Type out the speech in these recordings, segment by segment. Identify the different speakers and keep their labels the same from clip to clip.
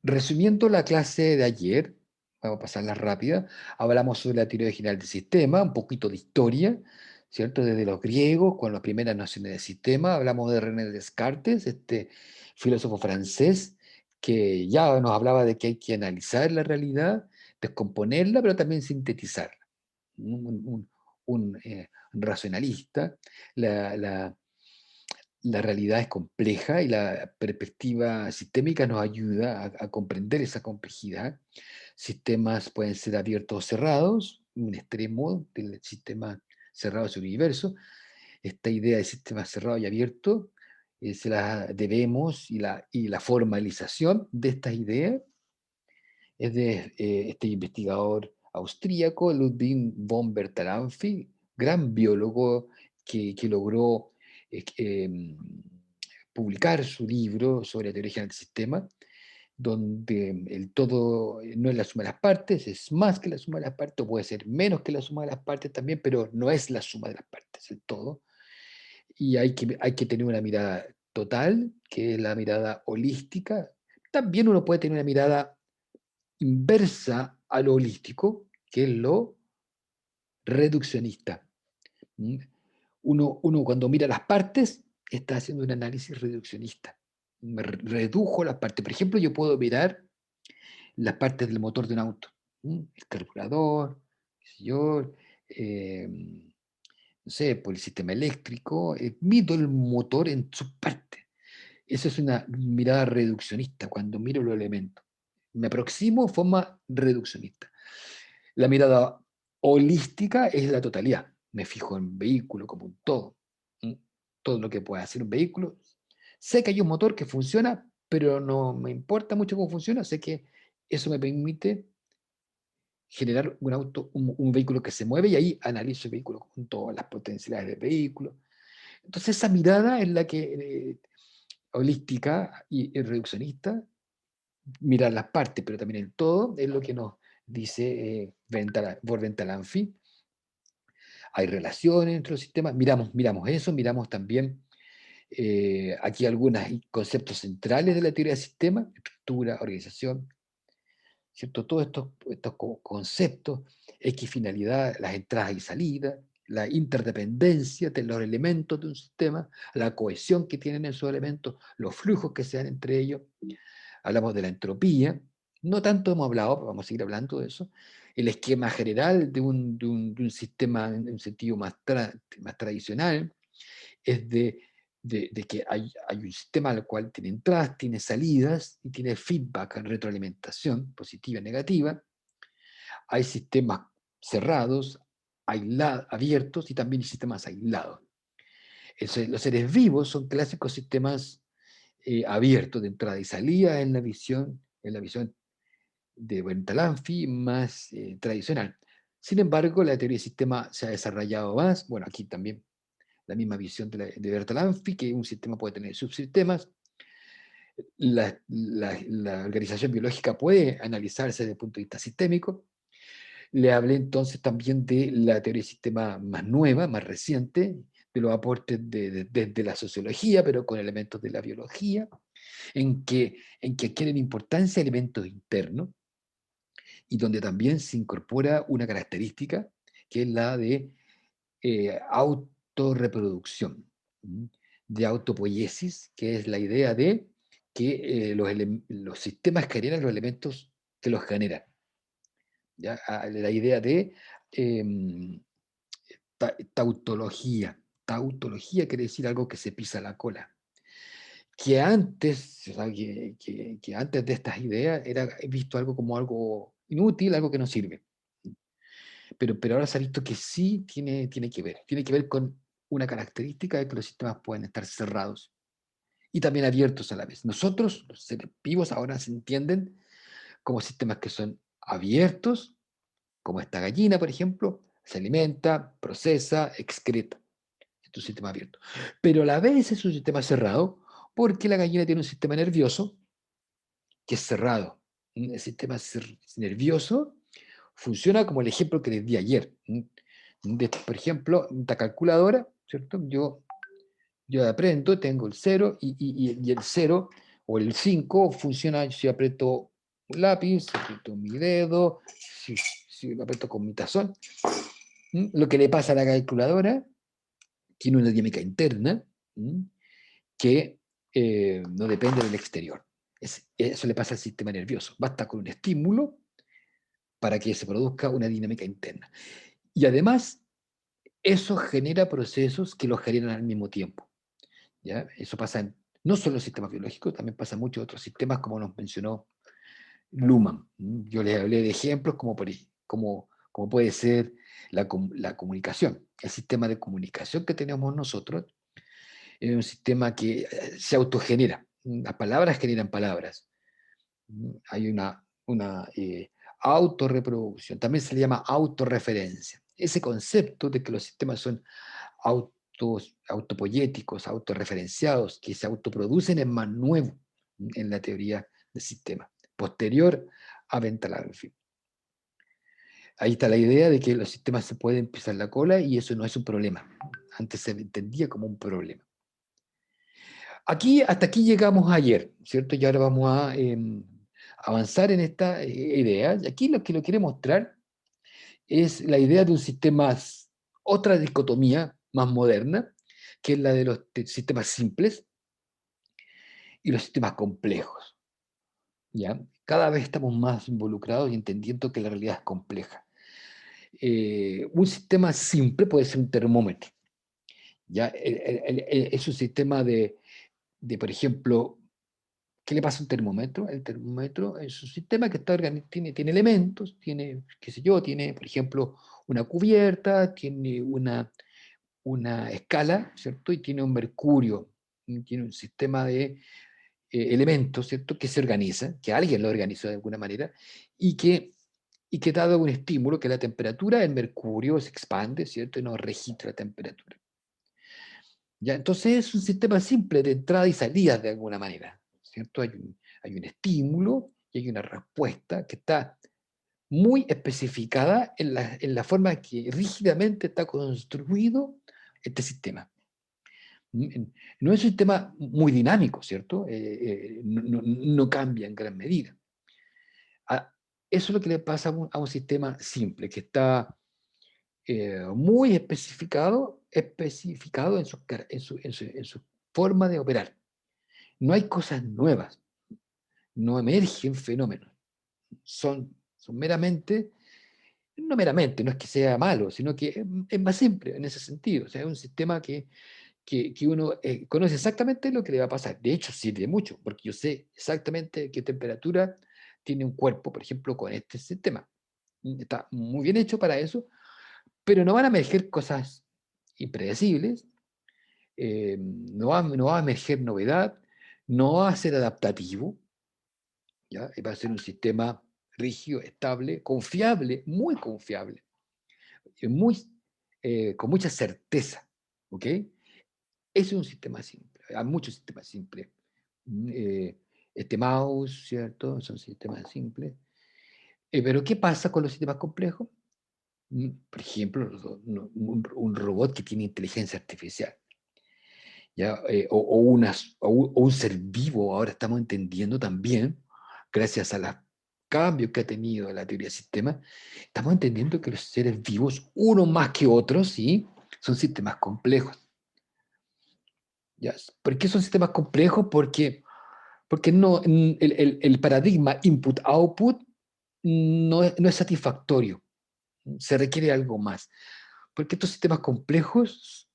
Speaker 1: Resumiendo la clase de ayer, vamos a pasarla rápida, hablamos sobre la teoría general del sistema, un poquito de historia, ¿cierto? Desde los griegos, con las primeras nociones del sistema, hablamos de René Descartes, este filósofo francés, que ya nos hablaba de que hay que analizar la realidad, descomponerla, pero también sintetizarla. Un racionalista, la, la- la realidad es compleja y la perspectiva sistémica nos ayuda a comprender esa complejidad. Sistemas pueden ser abiertos o cerrados, un extremo del sistema cerrado es el universo. Esta idea de sistema cerrado y abierto se la debemos y la formalización de estas ideas es de este investigador austríaco, Ludwig von Bertalanffy, gran biólogo que logró publicar su libro sobre la teoría general del sistema, donde el todo no es la suma de las partes, es más que la suma de las partes, o puede ser menos que la suma de las partes también, pero no es la suma de las partes, el todo. Y hay que tener una mirada total, que es la mirada holística. También uno puede tener una mirada inversa a lo holístico, que es lo reduccionista. ¿Mm? Uno cuando mira las partes está haciendo un análisis reduccionista. Me redujo las partes. Por ejemplo, yo puedo mirar las partes del motor de un auto. El carburador, qué sé yo, no sé, por el sistema eléctrico. Mido el motor en sus partes. Esa es una mirada reduccionista cuando miro los elementos. Me aproximo de forma reduccionista. La mirada holística es la totalidad. Me fijo en vehículo como un todo. ¿Mm? Todo lo que puede hacer un vehículo. Sé que hay un motor que funciona, pero no me importa mucho cómo funciona. Sé que eso me permite generar un auto, un vehículo que se mueve y ahí analizo el vehículo con todas las potencialidades del vehículo. Entonces esa mirada es la que holística y reduccionista, mirar las partes, pero también el todo, es lo que nos dice Bentalanffy. Hay relaciones entre los sistemas, miramos eso, miramos también aquí algunos conceptos centrales de la teoría del sistema, estructura, organización, ¿cierto? Todos estos conceptos, equifinalidad, las entradas y salidas, la interdependencia de los elementos de un sistema, la cohesión que tienen esos elementos, los flujos que se dan entre ellos. Hablamos de la entropía, no tanto hemos hablado, pero vamos a seguir hablando de eso. El esquema general de un sistema en un sentido más tradicional es de que hay un sistema al cual tiene entradas, tiene salidas y tiene feedback, retroalimentación positiva y negativa. Hay sistemas cerrados, abiertos y también sistemas aislados. Los seres vivos son clásicos sistemas abiertos de entrada y salida en la visión de Bertalanffy más tradicional. Sin embargo, la teoría del sistema se ha desarrollado más, bueno, aquí también la misma visión de Bertalanffy, que un sistema puede tener subsistemas. La organización biológica puede analizarse desde el punto de vista sistémico. Le hablé entonces también de la teoría del sistema más nueva, más reciente, de los aportes desde la sociología, pero con elementos de la biología, en que adquieren importancia elementos internos y donde también se incorpora una característica que es la de autorreproducción, de autopoiesis, que es la idea de que los sistemas generan los elementos que los generan. ¿Ya? La idea de eh, tautología. Tautología quiere decir algo que se pisa la cola. Que antes, o sea, que antes de estas ideas era visto algo como algo inútil, algo que no sirve. Pero ahora se ha visto que sí tiene que ver. Tiene que ver con una característica de que los sistemas pueden estar cerrados y también abiertos a la vez. Nosotros, los seres vivos, ahora se entienden como sistemas que son abiertos, como esta gallina, por ejemplo, se alimenta, procesa, excreta. Es un sistema abierto. Pero a la vez es un sistema cerrado porque la gallina tiene un sistema nervioso que es cerrado. El sistema nervioso funciona como el ejemplo que les di ayer. Por ejemplo, esta calculadora, ¿cierto? Yo aprendo, tengo el cero y el cero, O el 5 funciona si aprieto un lápiz, si aprieto mi dedo, si lo aprieto con mi tazón. Lo que le pasa a la calculadora, tiene una dinámica interna que no depende del exterior. Eso le pasa al sistema nervioso. Basta con un estímulo para que se produzca una dinámica interna. Y además, eso genera procesos que los generan al mismo tiempo. ¿Ya? Eso pasa no solo en los sistemas biológicos, también pasa en muchos otros sistemas, como nos mencionó Luhmann. Yo les hablé de ejemplos como puede ser la comunicación. El sistema de comunicación que tenemos nosotros es un sistema que se autogenera. Las palabras generan palabras. Hay una autorreproducción. También se le llama autorreferencia. Ese concepto de que los sistemas son autopoyéticos, autorreferenciados, que se autoproducen, es más nuevo en la teoría del sistema, posterior a Ventalanfi. Ahí está la idea de que los sistemas se pueden pisar la cola y eso no es un problema. Antes se entendía como un problema. Hasta aquí llegamos ayer, ¿cierto? Y ahora vamos a avanzar en esta idea. Y aquí lo que lo quiere mostrar es la idea de un sistema, otra dicotomía más moderna, que es la de los sistemas simples y los sistemas complejos. ¿Ya? Cada vez estamos más involucrados y entendiendo que la realidad es compleja. Un sistema simple puede ser un termómetro. ¿Ya? Es un sistema por ejemplo, ¿qué le pasa a un termómetro? El termómetro es un sistema que tiene elementos, tiene, qué sé yo, tiene, por ejemplo, una cubierta, tiene una escala, ¿cierto? Y tiene un mercurio, y tiene un sistema de elementos, ¿cierto? Que se organiza, que alguien lo organizó de alguna manera, y que dado un estímulo, que la temperatura, el mercurio se expande, ¿cierto? Y nos registra la temperatura. ¿Ya? Entonces es un sistema simple de entrada y salida de alguna manera, ¿cierto? Hay un estímulo y hay una respuesta que está muy especificada en la forma que rígidamente está construido este sistema. No es un sistema muy dinámico, ¿cierto? No cambia en gran medida. Eso es lo que le pasa a un sistema simple, que está muy especificado en su forma de operar. No hay cosas nuevas, no emergen fenómenos. Son meramente, no meramente, no es que sea malo, sino que es más simple en ese sentido. O sea, es un sistema que uno conoce exactamente lo que le va a pasar. De hecho, sirve mucho, porque yo sé exactamente qué temperatura tiene un cuerpo, por ejemplo, con este sistema. Está muy bien hecho para eso, pero no van a emerger cosas impredecibles, no va a emerger novedad, no va a ser adaptativo, ¿ya? Va a ser un sistema rígido, estable, confiable, muy confiable, muy, con mucha certeza. ¿Ok? Es un sistema simple. Hay muchos sistemas simples. Este mouse, ¿cierto? Son sistemas simples. Pero ¿qué pasa con los sistemas complejos? Por ejemplo, un robot que tiene inteligencia artificial. ¿Ya? O un ser vivo, ahora estamos entendiendo también, gracias a los cambios que ha tenido la teoría de sistemas, estamos entendiendo que los seres vivos, unos más que otros, ¿sí? Son sistemas complejos. ¿Ya? ¿Por qué son sistemas complejos? Porque no, el paradigma input-output no es satisfactorio, se requiere algo más. Porque estos sistemas complejos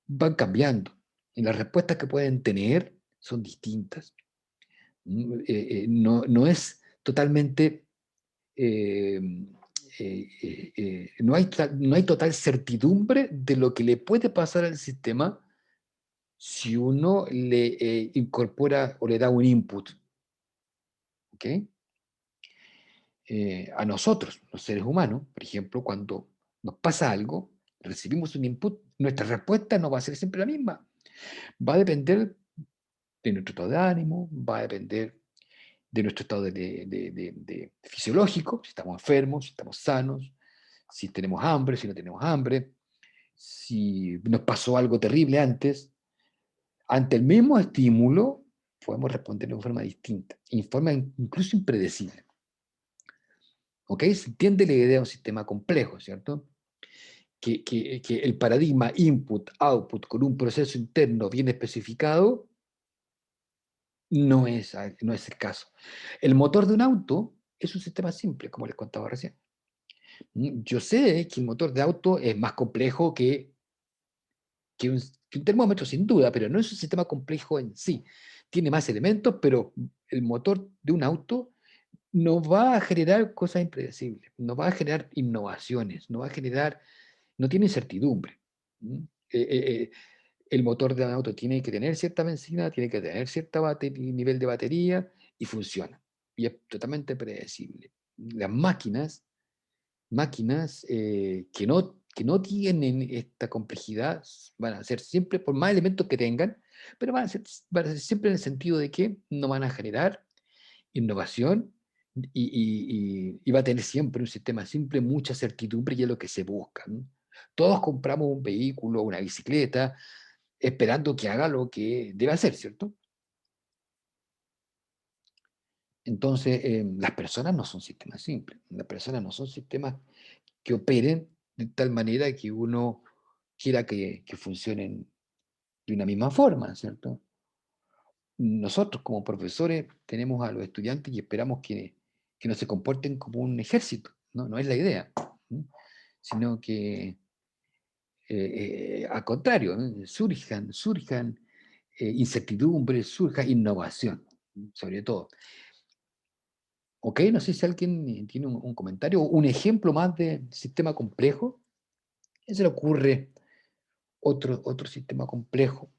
Speaker 1: van cambiando y las respuestas que pueden tener son distintas. No es totalmente, eh, no hay total certidumbre de lo que le puede pasar al sistema si uno le incorpora o le da un input. ¿Ok? A nosotros, los seres humanos, por ejemplo, cuando nos pasa algo, recibimos un input, nuestra respuesta no va a ser siempre la misma. Va a depender de nuestro estado de ánimo, va a depender de nuestro estado de fisiológico, si estamos enfermos, si estamos sanos, si tenemos hambre, si no tenemos hambre, si nos pasó algo terrible antes. Ante el mismo estímulo, podemos responder de forma distinta, incluso impredecible. ¿Ok? Se entiende la idea de un sistema complejo, ¿cierto? Que el paradigma input-output con un proceso interno bien especificado no es el caso. El motor de un auto es un sistema simple, como les contaba recién. Yo sé que el motor de auto es más complejo que un termómetro, sin duda, pero no es un sistema complejo en sí. Tiene más elementos, pero el motor de un auto no va a generar cosas impredecibles, no va a generar innovaciones, no tiene incertidumbre. ¿Mm? Eh, eh, eh, el motor de un auto tiene que tener cierta benzina, tiene que tener cierto nivel de batería y funciona. Y es totalmente predecible. Las máquinas que no tienen esta complejidad van a ser siempre, por más elementos que tengan, pero van a ser siempre en el sentido de que no van a generar innovación y va a tener siempre un sistema simple, mucha certidumbre y es lo que se busca, ¿no? Todos compramos un vehículo, una bicicleta, esperando que haga lo que debe hacer, ¿cierto? Entonces, las personas no son sistemas simples, las personas no son sistemas que operen de tal manera que uno quiera que funcionen de una misma forma, ¿cierto? Nosotros como profesores tenemos a los estudiantes y esperamos que no se comporten como un ejército, ¿no? No es la idea, ¿no? Sino que al contrario, ¿no? Surjan incertidumbres, surja innovación, sobre todo. ¿Ok? No sé si alguien tiene un comentario o un ejemplo más de sistema complejo. ¿Qué se le ocurre otro sistema complejo?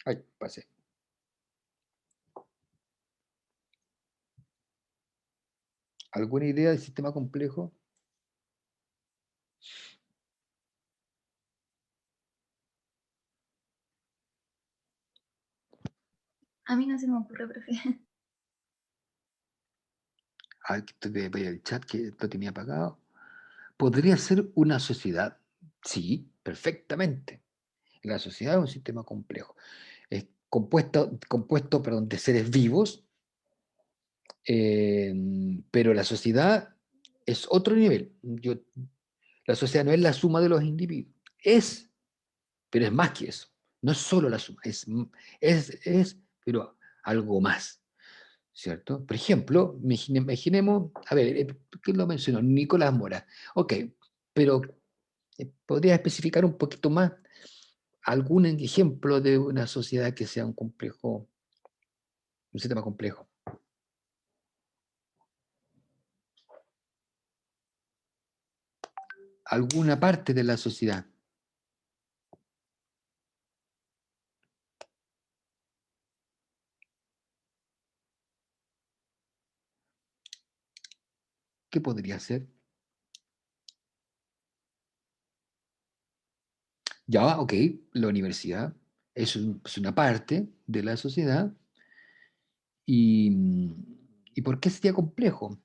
Speaker 1: Ay, pasé. ¿Alguna idea del sistema complejo?
Speaker 2: A mí no se me ocurre, profe.
Speaker 1: Ay, que estoy voy al chat que lo tenía apagado. ¿Podría ser una sociedad? Sí, perfectamente. La sociedad es un sistema complejo. Es compuesto, perdón, de seres vivos, eh, pero la sociedad es otro nivel. La sociedad no es la suma de los individuos. Es, pero es más que eso. No es solo la suma, pero algo más. ¿Cierto? Por ejemplo, imaginemos, a ver, ¿quién lo mencionó? Nicolás Mora. Ok, pero ¿podría especificar un poquito más algún ejemplo de una sociedad que sea un sistema complejo? Alguna parte de la sociedad. ¿Qué podría ser? Ya, ok, la universidad es una parte de la sociedad y, ¿y por qué sería complejo?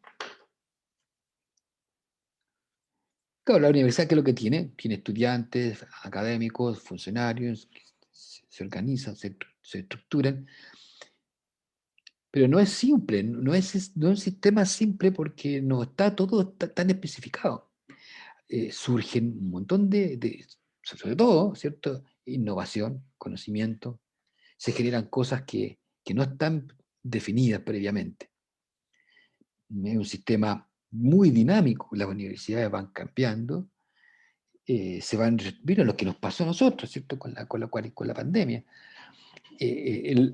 Speaker 1: Claro, la universidad, ¿qué es lo que tiene? Tiene estudiantes, académicos, funcionarios, que se organizan, se estructuran, pero no es simple, no es un sistema simple porque no está todo tan especificado. Surgen un montón sobre todo, ¿cierto? Innovación, conocimiento, se generan cosas que no están definidas previamente. Es un sistema muy dinámico, las universidades van cambiando, miren lo que nos pasó a nosotros, ¿cierto? Con la pandemia.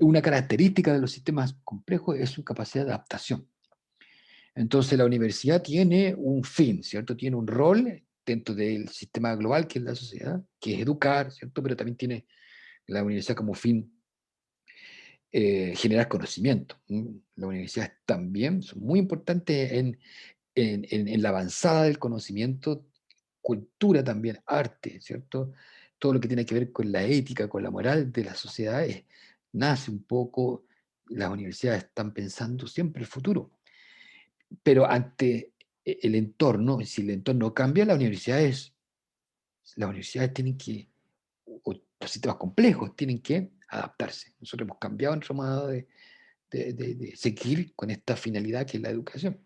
Speaker 1: Una característica de los sistemas complejos es su capacidad de adaptación. Entonces la universidad tiene un fin, ¿cierto? Tiene un rol dentro del sistema global que es la sociedad, que es educar, ¿cierto? Pero también tiene la universidad como fin generar conocimiento. Las universidades también son muy importantes en la avanzada del conocimiento, cultura también, arte, ¿cierto? Todo lo que tiene que ver con la ética, con la moral de las sociedades, nace un poco las universidades están pensando siempre el futuro, pero ante el entorno, si el entorno cambia, las universidades tienen que, o los sistemas complejos tienen que adaptarse. Nosotros hemos cambiado nuestro modo de seguir con esta finalidad que es la educación.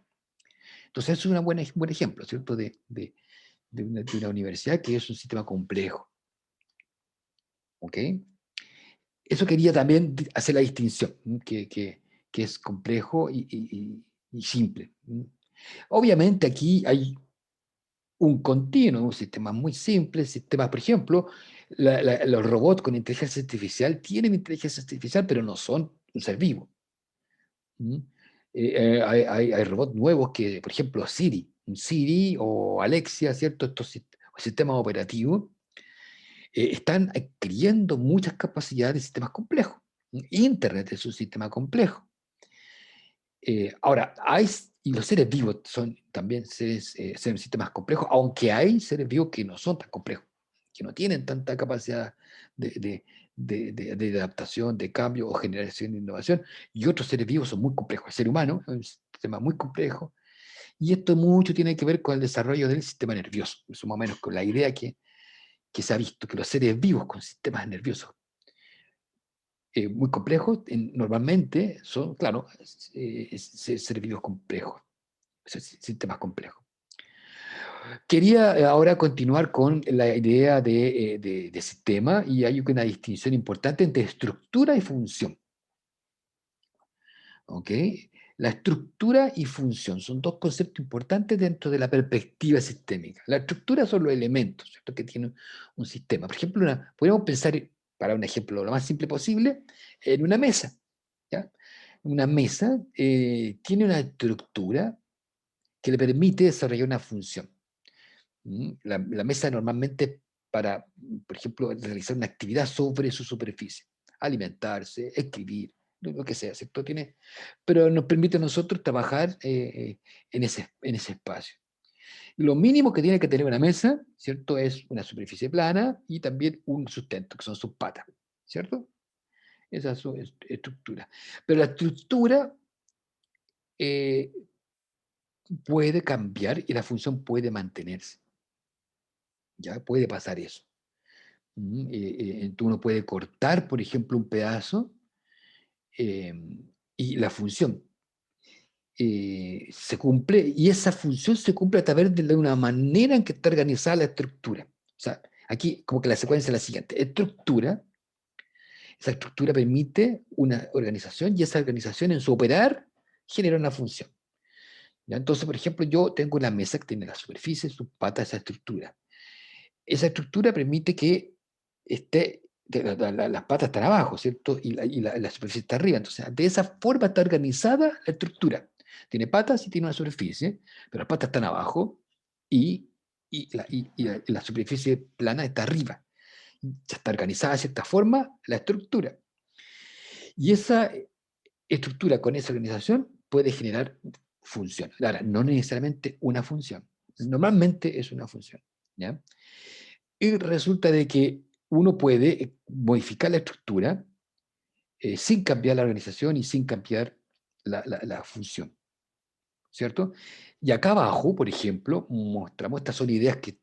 Speaker 1: Entonces, es un buen ejemplo, ¿cierto? De una universidad que es un sistema complejo. ¿Ok? Eso quería también hacer la distinción, que es complejo y simple. Obviamente aquí hay un continuo, un sistema muy simple, sistemas, por ejemplo, los robots con inteligencia artificial tienen inteligencia artificial, pero no son un ser vivo. ¿Mm? Hay robots nuevos que, por ejemplo, Siri o Alexia, ¿cierto? Estos sistemas operativos están adquiriendo muchas capacidades de sistemas complejos. Internet es un sistema complejo. Ahora, y los seres vivos son también seres sistemas complejos, aunque hay seres vivos que no son tan complejos, que no tienen tanta capacidad de, de- de adaptación, de cambio o generación de innovación, y otros seres vivos son muy complejos. El ser humano es un sistema muy complejo, y esto mucho tiene que ver con el desarrollo del sistema nervioso, eso más o menos con la idea que se ha visto, que los seres vivos con sistemas nerviosos muy complejos, normalmente son, claro, seres vivos complejos, sistemas complejos. Quería ahora continuar con la idea de sistema y hay una distinción importante entre estructura y función. ¿Ok? La estructura y función son dos conceptos importantes dentro de la perspectiva sistémica. La estructura son los elementos, ¿cierto? Que tiene un sistema. Por ejemplo, podemos pensar, para un ejemplo lo más simple posible, en una mesa. ¿Ya? Una mesa tiene una estructura que le permite desarrollar una función. La mesa normalmente para, por ejemplo, realizar una actividad sobre su superficie, alimentarse, escribir, lo que sea, ¿cierto? Pero nos permite a nosotros trabajar en ese espacio. Lo mínimo que tiene que tener una mesa, ¿cierto? Es una superficie plana y también un sustento, que son sus patas, ¿cierto? Esa es su estructura. Pero la estructura eh, puede cambiar y la función puede mantenerse. ¿Ya? Puede pasar eso. Uno puede cortar, por ejemplo, un pedazo eh, y la función se cumple, y esa función se cumple a través de una manera en que está organizada la estructura. O sea, aquí como que la secuencia es la siguiente. Esa estructura permite una organización y esa organización en su operar genera una función. ¿Ya? Entonces, por ejemplo, yo tengo una mesa que tiene la superficie, sus patas, esa estructura. Esa estructura permite que las patas están abajo, ¿cierto? Y la superficie está arriba. Entonces, de esa forma está organizada la estructura. Tiene patas y tiene una superficie, pero las patas están abajo y la superficie plana está arriba. Ya está organizada de cierta forma la estructura. Y esa estructura con esa organización puede generar función. Ahora, no necesariamente una función. Normalmente es una función. ¿Ya? Y resulta de que uno puede modificar la estructura sin cambiar la organización y sin cambiar la función, ¿cierto? Y acá abajo, por ejemplo, mostramos, estas son ideas que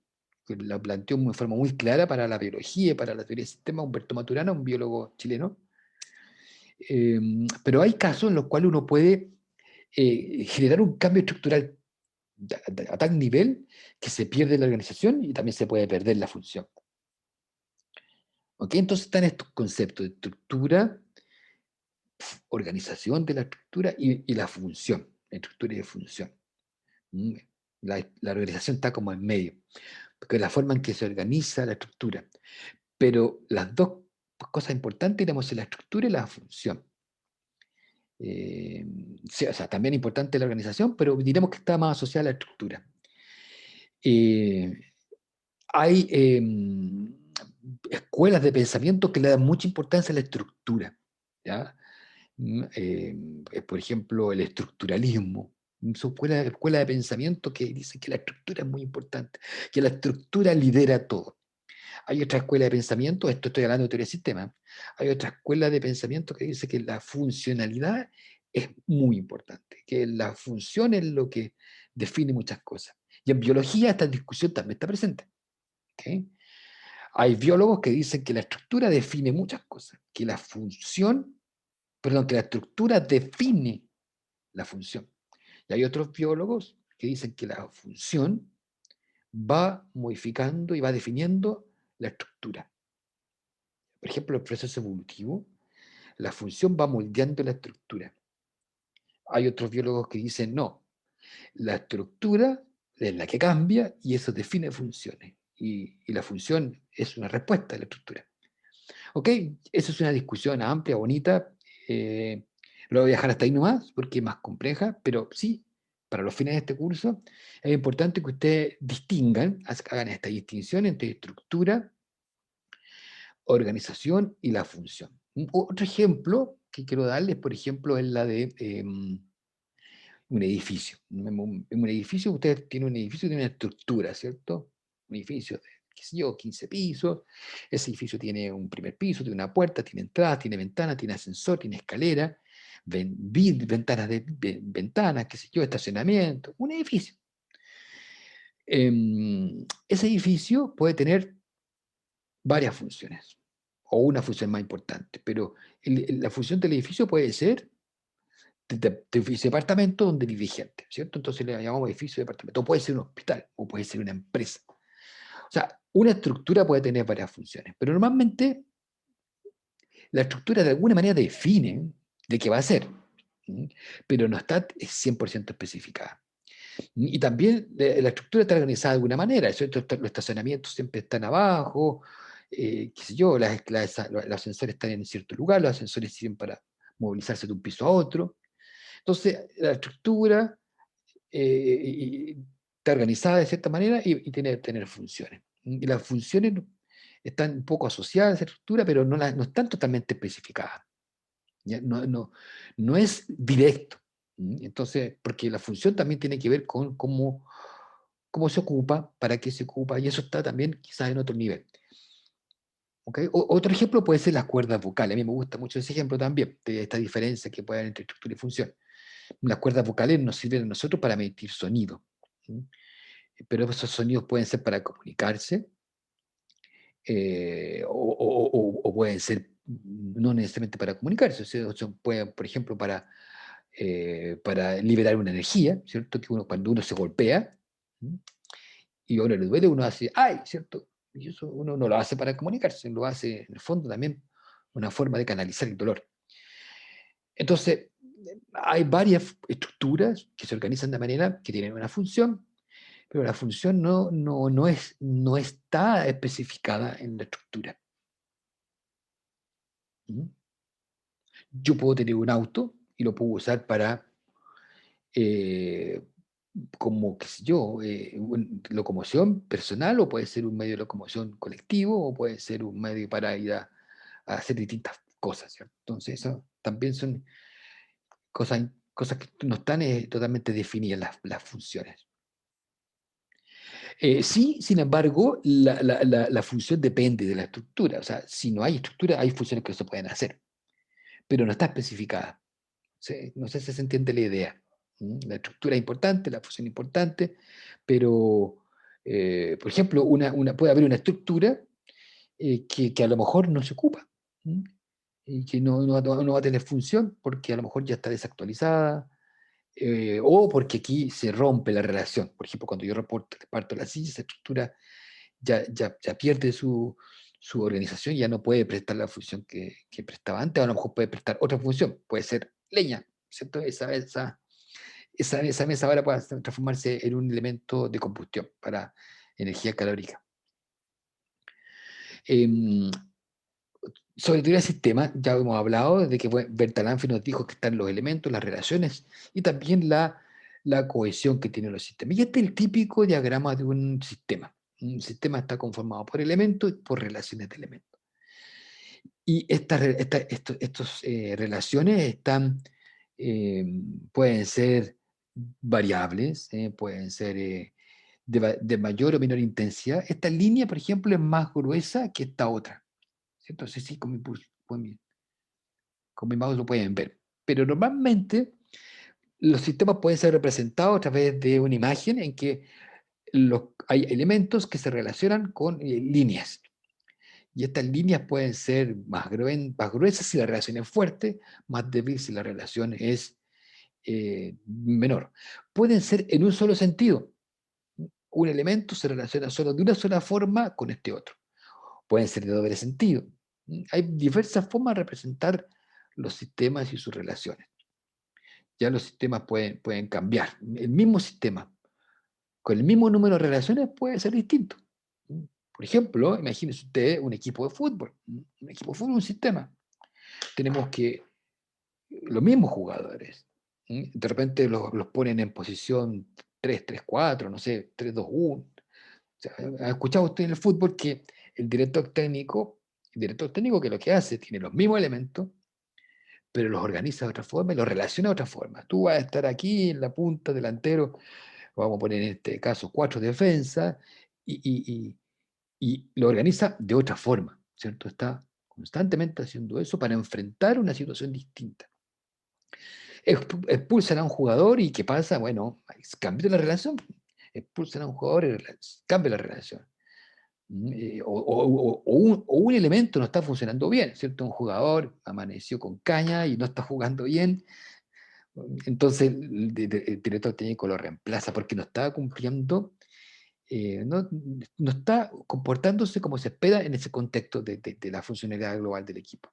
Speaker 1: la planteó de forma muy clara para la biología y para la teoría del sistema Humberto Maturana, un biólogo chileno. Pero hay casos en los cuales uno puede generar un cambio estructural a tal nivel que se pierde la organización y también se puede perder la función. ¿Ok? Entonces están estos conceptos de estructura, organización de la estructura y la función, la estructura y la función. ¿Mm? La organización está como en medio, porque es la forma en que se organiza la estructura. Pero las dos cosas importantes tenemos la estructura y la función. Sí, o sea, también importante la organización, pero diremos que está más asociada a la estructura. Eh, hay escuelas de pensamiento que le dan mucha importancia a la estructura. ¿Ya? Por ejemplo, el estructuralismo. Son escuela de pensamiento que dice que la estructura es muy importante, que la estructura lidera todo. Hay otra escuela de pensamiento, esto estoy hablando de teoría de sistema, hay otra escuela de pensamiento que dice que la funcionalidad es muy importante, que la función es lo que define muchas cosas. Y en biología esta discusión también está presente. ¿Ok? Hay biólogos que dicen que la estructura define muchas cosas, que la función, perdón, que la estructura define la función. Y hay otros biólogos que dicen que la función va modificando y va definiendo la estructura. Por ejemplo, el proceso evolutivo, la función va moldeando la estructura. Hay otros biólogos que dicen no, la estructura es la que cambia y eso define funciones. Y la función es una respuesta a la estructura. Ok, esa es una discusión amplia, bonita. Lo voy a dejar hasta ahí nomás porque es más compleja, pero sí, para los fines de este curso es importante que ustedes distingan, hagan esta distinción entre estructura, organización y la función. Otro ejemplo que quiero darles, por ejemplo, es la de un edificio. En un edificio, ustedes tienen un edificio que tiene una estructura, ¿cierto? Un edificio de, qué sé yo, 15 pisos. Ese edificio tiene un primer piso, tiene una puerta, tiene entrada, tiene ventana, tiene ascensor, tiene escalera, ventanas ventanas, qué sé yo, estacionamiento, un edificio. Ese edificio puede tener varias funciones, o una función más importante, pero la función del edificio puede ser de edificio de departamento donde vive gente, ¿cierto? Entonces le llamamos edificio de departamento. O puede ser un hospital, o puede ser una empresa. O sea, una estructura puede tener varias funciones, pero normalmente la estructura de alguna manera define de qué va a ser, ¿sí? Pero no está 100% especificada. Y también la estructura está organizada de alguna manera, ¿cierto? Los estacionamientos siempre están abajo, qué sé yo, los ascensores están en cierto lugar, los ascensores sirven para movilizarse de un piso a otro. Entonces, la estructura está organizada de cierta manera y tiene que tener funciones. Y las funciones están un poco asociadas a esa estructura, pero no están totalmente especificadas. ¿Ya? No es directo. Entonces, porque la función también tiene que ver con cómo se ocupa, para qué se ocupa, y eso está también quizás en otro nivel. ¿Ok? Otro ejemplo puede ser las cuerdas vocales. A mí me gusta mucho ese ejemplo también, de esta diferencia que puede haber entre estructura y función. Las cuerdas vocales nos sirven a nosotros para emitir sonido, ¿sí? Pero esos sonidos pueden ser para comunicarse, o pueden ser no necesariamente para comunicarse, o sea, pueden, por ejemplo, para liberar una energía, ¿cierto? Que cuando uno se golpea, ¿sí? Y a uno le duele, uno hace, ¡ay!, ¿cierto? Y eso uno no lo hace para comunicarse, lo hace en el fondo también una forma de canalizar el dolor. Entonces, hay varias estructuras que se organizan de manera que tienen una función, pero la función no está especificada en la estructura. ¿Mm? Yo puedo tener un auto y lo puedo usar para, eh, como, qué sé yo, locomoción personal, o puede ser un medio de locomoción colectivo, o puede ser un medio para ir a hacer distintas cosas, ¿cierto? Entonces, eso también son cosas que no están totalmente definidas las funciones. Sí, sin embargo, la función depende de la estructura. O sea, si no hay estructura, hay funciones que no se pueden hacer, pero no está especificada. ¿Sí? No sé si se entiende la idea. La estructura es importante, la función es importante, pero, por ejemplo, puede haber una estructura que a lo mejor no se ocupa, ¿m? Y que no va a tener función porque a lo mejor ya está desactualizada, o porque aquí se rompe la relación. Por ejemplo, cuando yo parto la silla, esa estructura ya pierde su organización, ya no puede prestar la función que prestaba antes, o a lo mejor puede prestar otra función, puede ser leña, ¿cierto? Esa mesa ahora puede transformarse en un elemento de combustión para energía calórica. Em, Sobre teoría de sistemas, ya hemos hablado de que Bertalanffy nos dijo que están los elementos, las relaciones y también la cohesión que tienen los sistemas. Y este es el típico diagrama de un sistema. Un sistema está conformado por elementos y por relaciones de elementos. Y estas relaciones pueden ser variables, pueden ser de mayor o menor intensidad. Esta línea, por ejemplo, es más gruesa que esta otra. ¿Cierto? Entonces sí, con mi mouse lo pueden ver. Pero normalmente los sistemas pueden ser representados a través de una imagen en que hay elementos que se relacionan con líneas. Y estas líneas pueden ser más gruesas si la relación es fuerte, más débil si la relación es menor. Pueden ser en un solo sentido. Un elemento se relaciona solo de una sola forma con este otro. Pueden ser de doble sentido. Hay diversas formas de representar los sistemas y sus relaciones. Ya los sistemas pueden cambiar. El mismo sistema, con el mismo número de relaciones, puede ser distinto. Por ejemplo, imagínese usted un equipo de fútbol. Un equipo de fútbol, un sistema. Tenemos que los mismos jugadores. De repente los ponen en posición 3-3-4, no sé, 3-2-1. O sea, ¿ha escuchado usted en el fútbol que el director técnico que lo que hace, tiene los mismos elementos, pero los organiza de otra forma y los relaciona de otra forma? Tú vas a estar aquí en la punta delantero, vamos a poner en este caso 4 defensas, y lo organiza de otra forma, ¿cierto? Está constantemente haciendo eso para enfrentar una situación distinta. Expulsan a un jugador y ¿qué pasa? Bueno, cambia la relación. Expulsan a un jugador y cambia la relación. O un elemento no está funcionando bien, ¿cierto? Un jugador amaneció con caña y no está jugando bien, entonces el director técnico lo reemplaza porque no está cumpliendo, no está comportándose como se espera en ese contexto de la funcionalidad global del equipo.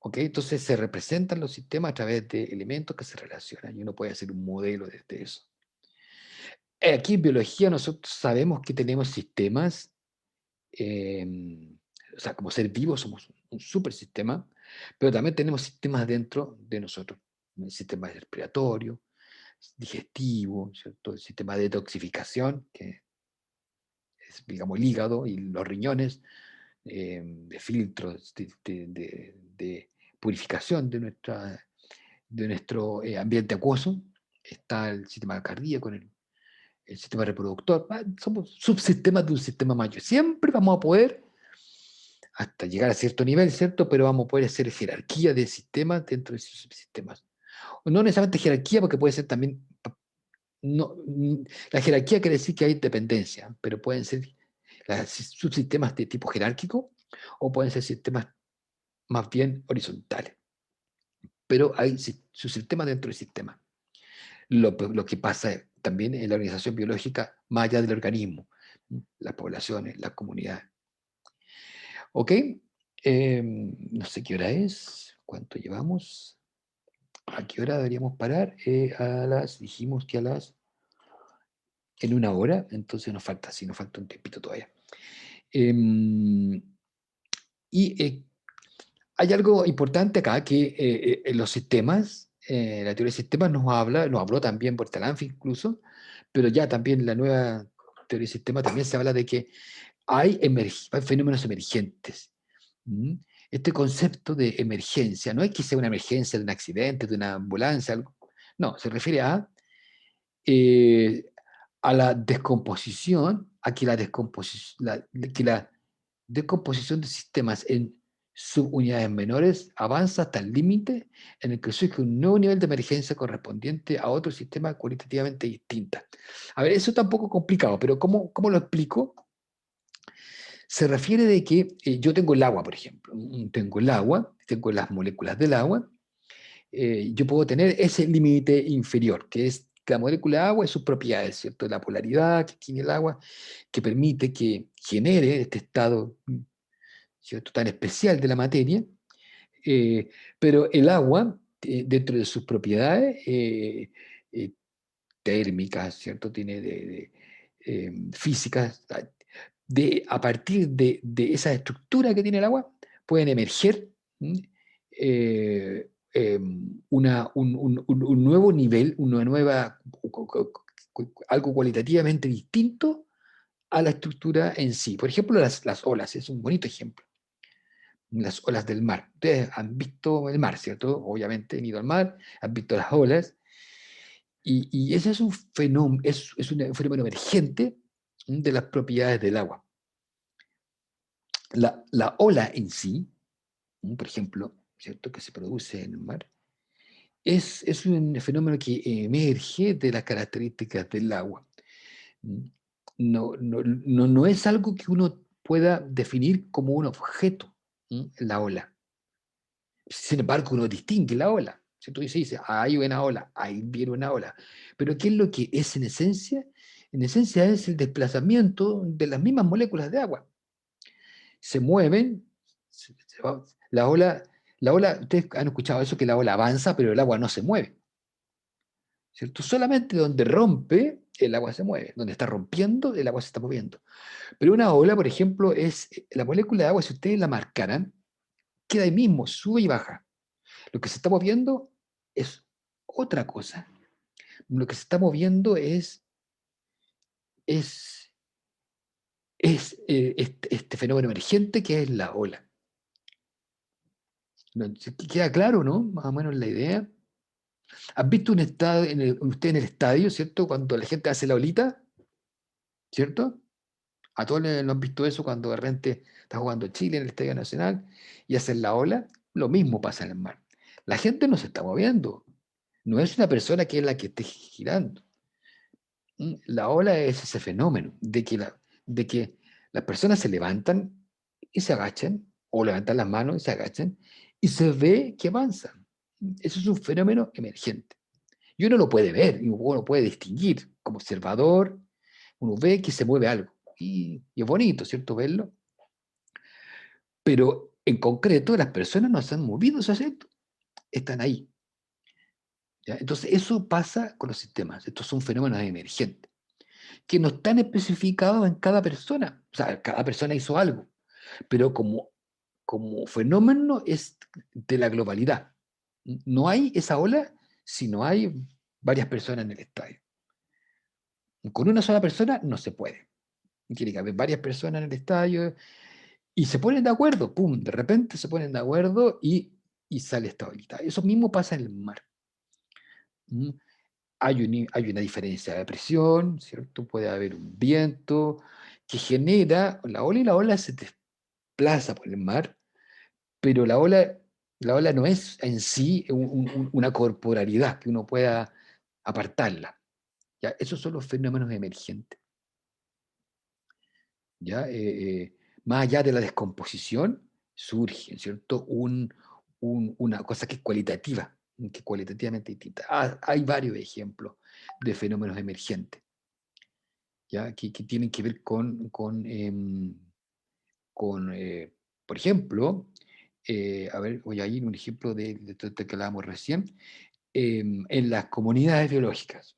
Speaker 1: ¿Ok? Entonces se representan los sistemas a través de elementos que se relacionan y uno puede hacer un modelo desde eso. Aquí en biología nosotros sabemos que tenemos sistemas, eh, o sea, como ser vivos somos un supersistema, pero también tenemos sistemas dentro de nosotros. El sistema respiratorio, digestivo, ¿cierto? El sistema de detoxificación, que es, digamos, el hígado y los riñones, de filtros, de purificación de nuestro ambiente acuoso. Está el sistema cardíaco, el sistema reproductor. Somos subsistemas de un sistema mayor. Siempre vamos a poder, hasta llegar a cierto nivel, ¿cierto? Pero vamos a poder hacer jerarquía de sistemas dentro de esos subsistemas. O no necesariamente jerarquía, porque puede ser también. No, la jerarquía quiere decir que hay dependencia, pero pueden ser subsistemas de tipo jerárquico o pueden ser sistemas más bien horizontales. Pero hay subsistemas dentro del sistema. Lo que pasa también en la organización biológica más allá del organismo, las poblaciones, las comunidades. ¿Ok? No sé qué hora es, cuánto llevamos, a qué hora deberíamos parar. Dijimos que en 1 hora, entonces nos falta un tiempito todavía. Y hay algo importante acá, que en los sistemas, la teoría de sistemas nos habló también por Talanfi incluso, pero ya también la nueva teoría de sistemas también se habla de que hay fenómenos emergentes. ¿Mm? Este concepto de emergencia, no es que sea una emergencia de un accidente, de una ambulancia, algo. No, se refiere eh, a la descomposición, a que la decomposición de sistemas en subunidades menores avanza hasta el límite en el que surge un nuevo nivel de emergencia correspondiente a otro sistema cualitativamente distinta. A ver, eso está un poco complicado, pero ¿cómo lo explico? Se refiere de que yo tengo el agua, por ejemplo. Tengo el agua, tengo las moléculas del agua. Yo puedo tener ese límite inferior, que es la molécula de agua y sus propiedades, ¿cierto? La polaridad que tiene el agua, que permite que genere este estado, ¿cierto?, tan especial de la materia. Pero el agua, dentro de sus propiedades eh, térmicas, ¿cierto? Tiene físicas, a partir de esa estructura que tiene el agua, pueden emerger eh, un nuevo nivel, algo cualitativamente distinto a la estructura en sí. Por ejemplo, las olas, es un bonito ejemplo. Las olas del mar. Ustedes han visto el mar, ¿cierto? Obviamente han ido al mar, han visto las olas, Y ese es un fenómeno, es un fenómeno emergente de las propiedades del agua. La ola en sí, por ejemplo, ¿cierto?, que se produce en el mar, es un fenómeno que emerge de las características del agua. ¿Mm? No es algo que uno pueda definir como un objeto, la ola. Sin embargo, uno distingue la ola. Si tú dices, ahí viene una ola, ahí viene una ola. Pero ¿qué es lo que es en esencia? En esencia es el desplazamiento de las mismas moléculas de agua. Se mueven, la ola, ustedes han escuchado eso, que la ola avanza, pero el agua no se mueve. ¿Cierto? Solamente donde rompe, el agua se mueve. Donde está rompiendo, el agua se está moviendo. Pero una ola, por ejemplo, es la molécula de agua, si ustedes la marcaran, queda ahí mismo, sube y baja. Lo que se está moviendo es otra cosa. Lo que se está moviendo es, este fenómeno emergente que es la ola. ¿Queda claro, no? Más o menos la idea. ¿Has visto un estadio, usted en el estadio, ¿cierto? Cuando la gente hace la olita, ¿cierto? A todos lo han visto eso cuando de repente está jugando Chile en el Estadio Nacional y hacen la ola. Lo mismo pasa en el mar. La gente no se está moviendo. No es una persona que es la que esté girando. La ola es ese fenómeno de que las personas se levantan y se agachan, o levantan las manos y se agachan, y se ve que avanzan. Eso es un fenómeno emergente. Y uno lo puede ver, y uno lo puede distinguir como observador, uno ve que se mueve algo. Y es bonito, ¿cierto? Verlo. Pero en concreto, las personas no se han movido esos asientos, están ahí. ¿Ya? Entonces, eso pasa con los sistemas. Estos son fenómenos emergentes, que no están especificados en cada persona. O sea, cada persona hizo algo, pero como fenómeno es de la globalidad. No hay esa ola si no hay varias personas en el estadio. Con una sola persona no se puede. Tiene que haber varias personas en el estadio y se ponen de acuerdo, pum, de repente se ponen de acuerdo y sale esta olita. Eso mismo pasa en el mar. ¿Mm? Hay una diferencia de presión, ¿cierto? Puede haber un viento que genera, la ola se desplaza por el mar, pero la ola no es en sí una corporalidad que uno pueda apartarla. ¿Ya? Esos son los fenómenos emergentes. ¿Ya? Más allá de la descomposición, surge, ¿cierto? Una cosa que es cualitativa, que es cualitativamente distinta. Hay varios ejemplos de fenómenos emergentes, ¿ya? Que tienen que ver con, por ejemplo, a ver, voy a ir un ejemplo de esto que hablábamos recién, en las comunidades biológicas.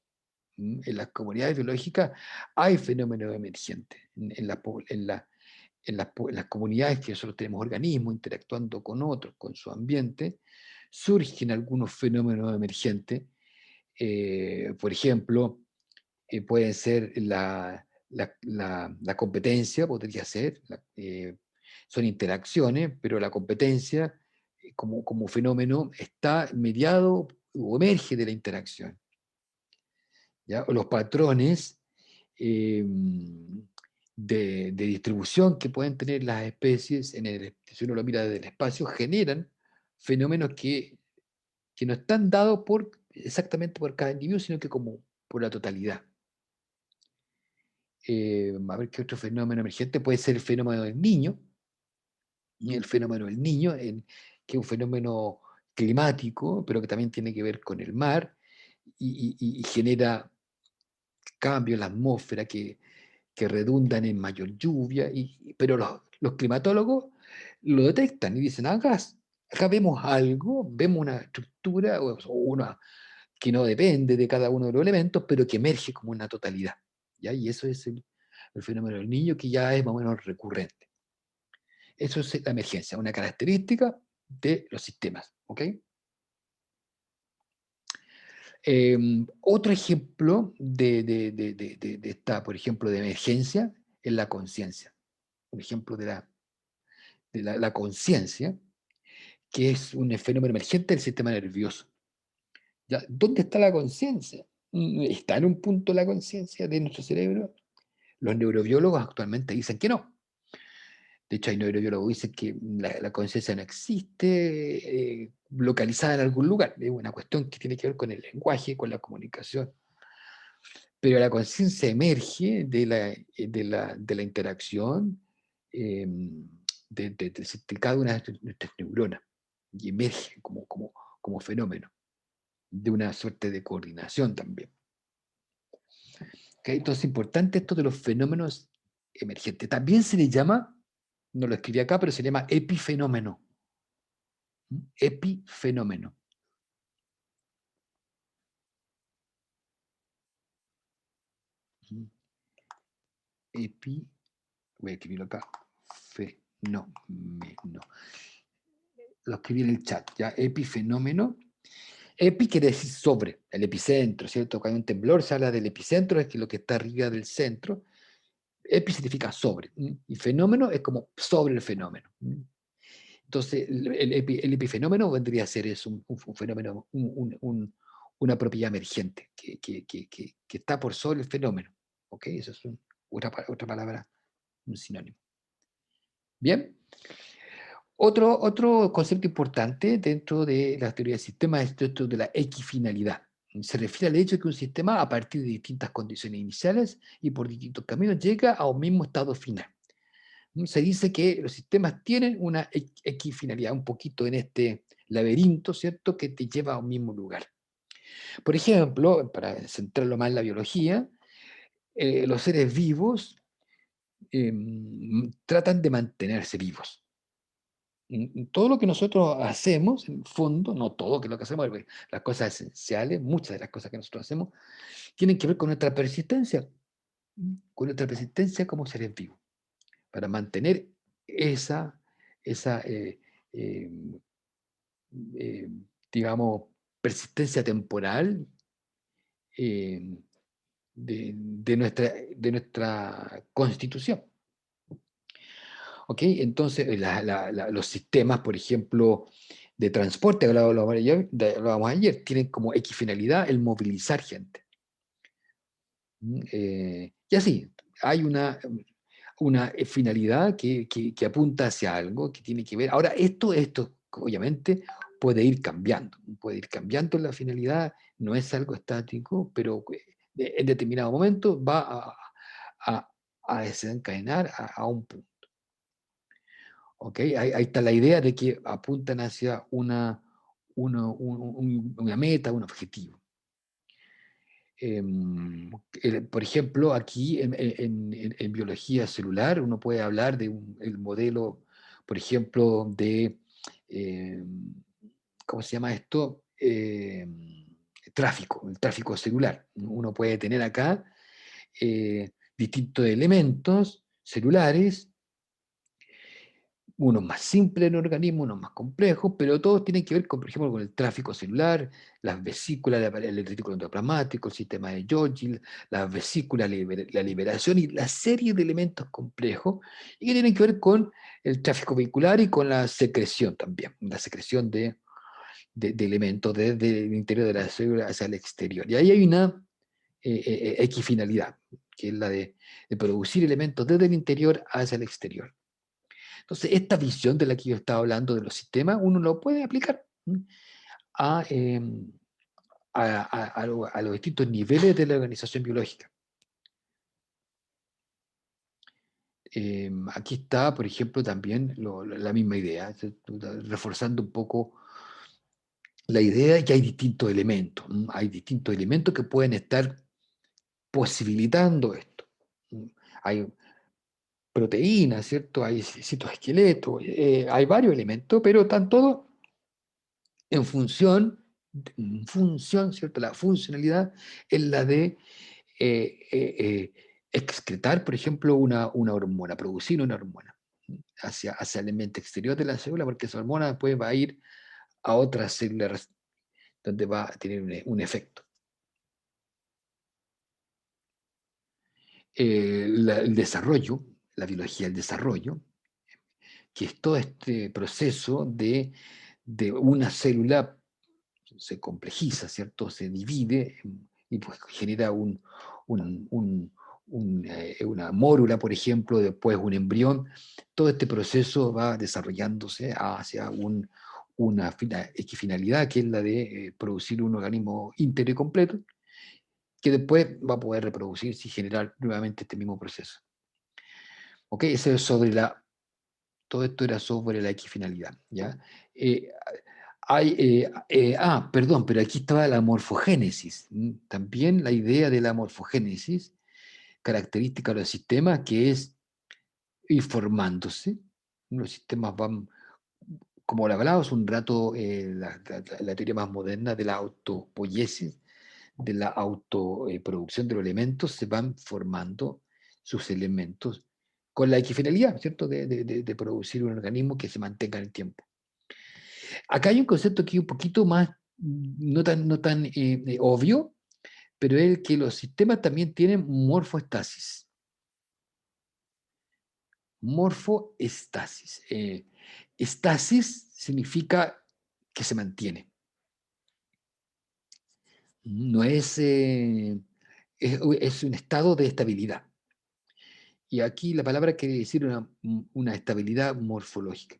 Speaker 1: En las comunidades biológicas hay fenómenos emergentes. En las comunidades que nosotros tenemos organismos interactuando con otros, con su ambiente, surgen algunos fenómenos emergentes. Por ejemplo, pueden ser la competencia, podría ser, son interacciones, pero la competencia como fenómeno está mediado o emerge de la interacción. ¿Ya? O los patrones eh, de distribución que pueden tener las especies, si uno lo mira desde el espacio, generan fenómenos que no están dados exactamente por cada individuo, sino que como por la totalidad. A ver qué otro fenómeno emergente puede ser el fenómeno del niño, y el fenómeno del niño, que es un fenómeno climático, pero que también tiene que ver con el mar y genera cambios en la atmósfera que redundan en mayor lluvia, pero los climatólogos lo detectan y dicen, acá vemos algo, vemos una estructura o una que no depende de cada uno de los elementos, pero que emerge como una totalidad. ¿Ya? Y eso es el fenómeno del niño que ya es más o menos recurrente. Eso es la emergencia, una característica de los sistemas. ¿Ok? Otro ejemplo de esta, por ejemplo, de emergencia es la conciencia. Un ejemplo de la conciencia, que es un fenómeno emergente del sistema nervioso. ¿Ya? ¿Dónde está la conciencia? ¿Está en un punto la conciencia de nuestro cerebro? Los neurobiólogos actualmente dicen que no. De hecho, hay neurobiólogos que dicen que la conciencia no existe localizada en algún lugar. Es una cuestión que tiene que ver con el lenguaje, con la comunicación. Pero la conciencia emerge de la interacción eh, de cada una de nuestras neuronas y emerge como fenómeno, de una suerte de coordinación también. ¿Okay? Entonces, es importante esto de los fenómenos emergentes. También se le llama, no lo escribí acá, pero se le llama epifenómeno. Epifenómeno. Epi, voy a escribirlo acá, fenómeno. Lo escribí en el chat, ¿ya? Epifenómeno. Epi quiere decir sobre, el epicentro, ¿cierto? Cuando hay un temblor se habla del epicentro, es que lo que está arriba del centro. Epi significa sobre, y fenómeno es como sobre el fenómeno. Entonces, el epifenómeno vendría a ser un fenómeno, una propiedad emergente que está por sobre el fenómeno. ¿Ok? Eso es otra palabra, un sinónimo. Bien. Otro concepto importante dentro de la teoría del sistema es esto de la equifinalidad. Se refiere al hecho de que un sistema, a partir de distintas condiciones iniciales y por distintos caminos, llega a un mismo estado final. Se dice que los sistemas tienen una equifinalidad, un poquito en este laberinto, ¿cierto?, que te lleva a un mismo lugar. Por ejemplo, para centrarlo más en la biología, los seres vivos tratan de mantenerse vivos. Todo lo que nosotros hacemos, en el fondo, no todo que lo que hacemos, porque las cosas esenciales, muchas de las cosas que nosotros hacemos, tienen que ver con nuestra persistencia como seres vivos, para mantener esa eh, eh, digamos, persistencia temporal eh, de nuestra constitución. ¿Ok? Entonces, los sistemas, por ejemplo, de transporte, que hablábamos ayer, tienen como equifinalidad el movilizar gente. Y así, hay una finalidad que apunta hacia algo, que tiene que ver. Ahora, esto obviamente puede ir cambiando la finalidad, no es algo estático, pero en determinado momento va a, a desencadenar a un punto. ¿Ok? Ahí está la idea de que apuntan hacia una meta, un objetivo. Por ejemplo, aquí en biología celular uno puede hablar de el modelo, por ejemplo, de, ¿cómo se llama esto? El tráfico celular. Uno puede tener acá distintos elementos celulares, unos más simples en organismo, unos más complejos, pero todos tienen que ver con, por ejemplo, con el tráfico celular, las vesículas, el retículo endoplasmático, el sistema de Golgi, las vesículas, la liberación y la serie de elementos complejos, y que tienen que ver con el tráfico vehicular y con la secreción también, la secreción de elementos desde el interior de la célula hacia el exterior. Y ahí hay una equifinalidad, que es la de producir elementos desde el interior hacia el exterior. Entonces, esta visión de la que yo estaba hablando de los sistemas, uno lo puede aplicar a, eh, a los distintos niveles de la organización biológica. Aquí está, por ejemplo, también la misma idea, reforzando un poco la idea de que hay distintos elementos. Hay distintos elementos que pueden estar posibilitando esto. Hay proteínas, ¿cierto? Hay citoesqueletos, hay varios elementos, pero están todos en función, ¿cierto? La funcionalidad es la de excretar, por ejemplo, una hormona, producir una hormona hacia el ambiente exterior de la célula, porque esa hormona después va a ir a otras células donde va a tener un efecto. El desarrollo, la biología del desarrollo, que es todo este proceso de una célula se complejiza, ¿cierto? Se divide y pues genera una mórula, por ejemplo, después un embrión. Todo este proceso va desarrollándose hacia una equifinalidad, que es la de producir un organismo íntegro y completo, que después va a poder reproducirse y generar nuevamente este mismo proceso. ¿Ok? Eso es todo esto era sobre la equifinalidad, ¿ya? Perdón, pero aquí estaba la morfogénesis. También la idea de la morfogénesis, característica de los sistemas, que es ir formándose. Los sistemas van, como lo hablábamos un rato, la teoría más moderna de la autopoiesis, de la autoproducción de los elementos, se van formando sus elementos con la equifinalidad, ¿cierto? De producir un organismo que se mantenga en el tiempo. Acá hay un concepto que es un poquito más, no tan obvio, pero es el que los sistemas también tienen morfoestasis. Morfoestasis. Estasis significa que se mantiene. No es un estado de estabilidad. Y aquí la palabra quiere decir una estabilidad morfológica.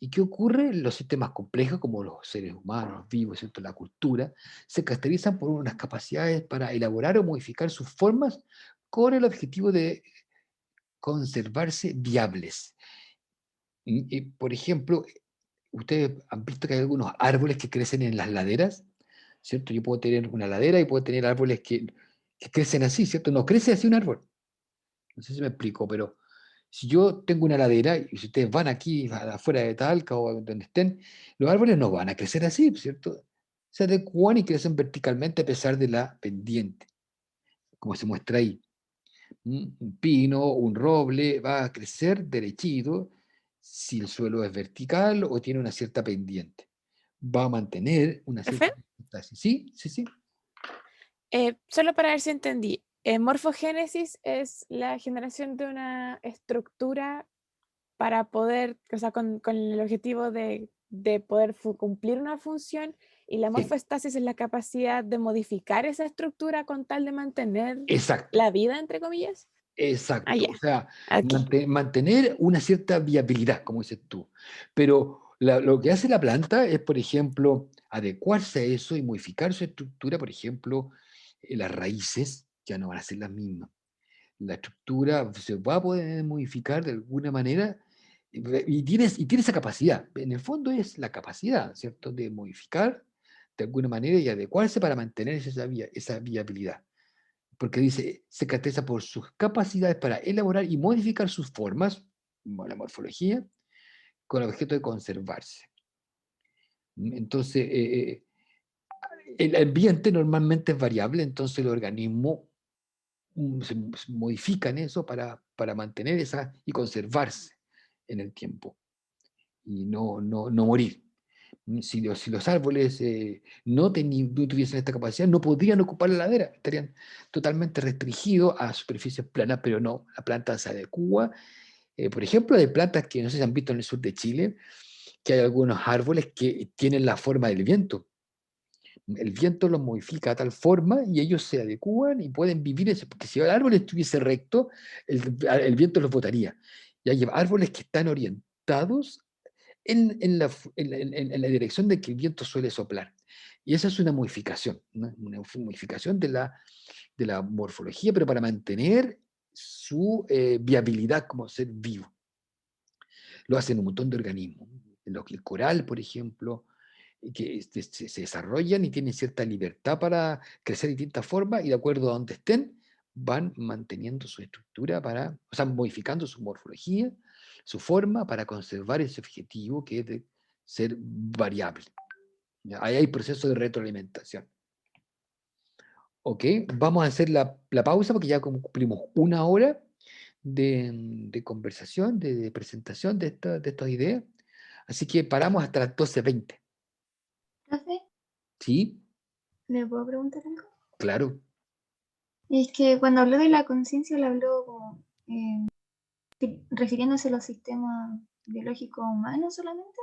Speaker 1: ¿Y qué ocurre? Los sistemas complejos, como los seres humanos, vivos, ¿cierto? La cultura, se caracterizan por unas capacidades para elaborar o modificar sus formas con el objetivo de conservarse viables. Por ejemplo, ustedes han visto que hay algunos árboles que crecen en las laderas, ¿cierto? Yo puedo tener una ladera y puedo tener árboles que crecen así, ¿cierto? No crece así un árbol. No sé si me explico, pero si yo tengo una ladera y si ustedes van aquí afuera de Talca o donde estén, los árboles no van a crecer así, ¿cierto? Se adecuan y crecen verticalmente a pesar de la pendiente, como se muestra ahí. Un pino, un roble va a crecer derechito si el suelo es vertical o tiene una cierta pendiente. Va a mantener una cierta
Speaker 3: ¿Profe?
Speaker 1: distancia. ¿Sí? Sí, sí.
Speaker 3: Solo para ver si entendí. Morfogénesis es la generación de una estructura para poder, o sea, con el objetivo de poder cumplir una función, y la
Speaker 1: Sí,
Speaker 3: morfoestasis es la capacidad de modificar esa estructura con tal de mantener
Speaker 1: exacto.
Speaker 3: la vida, entre comillas. Ah,
Speaker 1: Exacto,
Speaker 3: ya,
Speaker 1: o sea,
Speaker 3: ok.
Speaker 1: mantener una cierta viabilidad, como dices tú. Pero lo que hace la planta es, por ejemplo, adecuarse a eso y modificar su estructura. Por ejemplo, las raíces ya no van a ser las mismas. La estructura se va a poder modificar de alguna manera y tiene esa capacidad. En el fondo es la capacidad, ¿cierto?, de modificar de alguna manera y adecuarse para mantener esa viabilidad, porque dice, se caracteriza por sus capacidades para elaborar y modificar sus formas, como la morfología, con el objeto de conservarse. Entonces, el ambiente normalmente es variable, entonces el organismo se modifica en eso para mantener esa y conservarse en el tiempo y no morir. Si los árboles no tuviesen esta capacidad, no podrían ocupar la ladera, estarían totalmente restringidos a superficies planas, pero no, la planta se adecua. Por ejemplo, hay plantas que no sé si han visto en el sur de Chile, que hay algunos árboles que tienen la forma del viento. El viento los modifica a tal forma y ellos se adecúan y pueden vivir eso, porque si el árbol estuviese recto, el viento los botaría. Y hay árboles que están orientados en la dirección de que el viento suele soplar. Y esa es una modificación, ¿no? Una modificación de la morfología, pero para mantener su viabilidad como ser vivo. Lo hacen un montón de organismos. El coral, por ejemplo, que se desarrollan y tienen cierta libertad para crecer de distintas formas y de acuerdo a donde estén, van manteniendo su estructura o sea, modificando su morfología, su forma para conservar ese objetivo que es de ser variable. ¿Ya? Ahí hay proceso de retroalimentación. Ok, vamos a hacer la pausa porque ya cumplimos una hora de conversación, de presentación de estas ideas. Así que paramos hasta las 12:20.
Speaker 2: Profe,
Speaker 1: ¿Sí?
Speaker 2: ¿le puedo preguntar algo?
Speaker 1: Claro.
Speaker 2: Es que cuando habló de la conciencia, le habló como refiriéndose a los sistemas biológicos humanos solamente.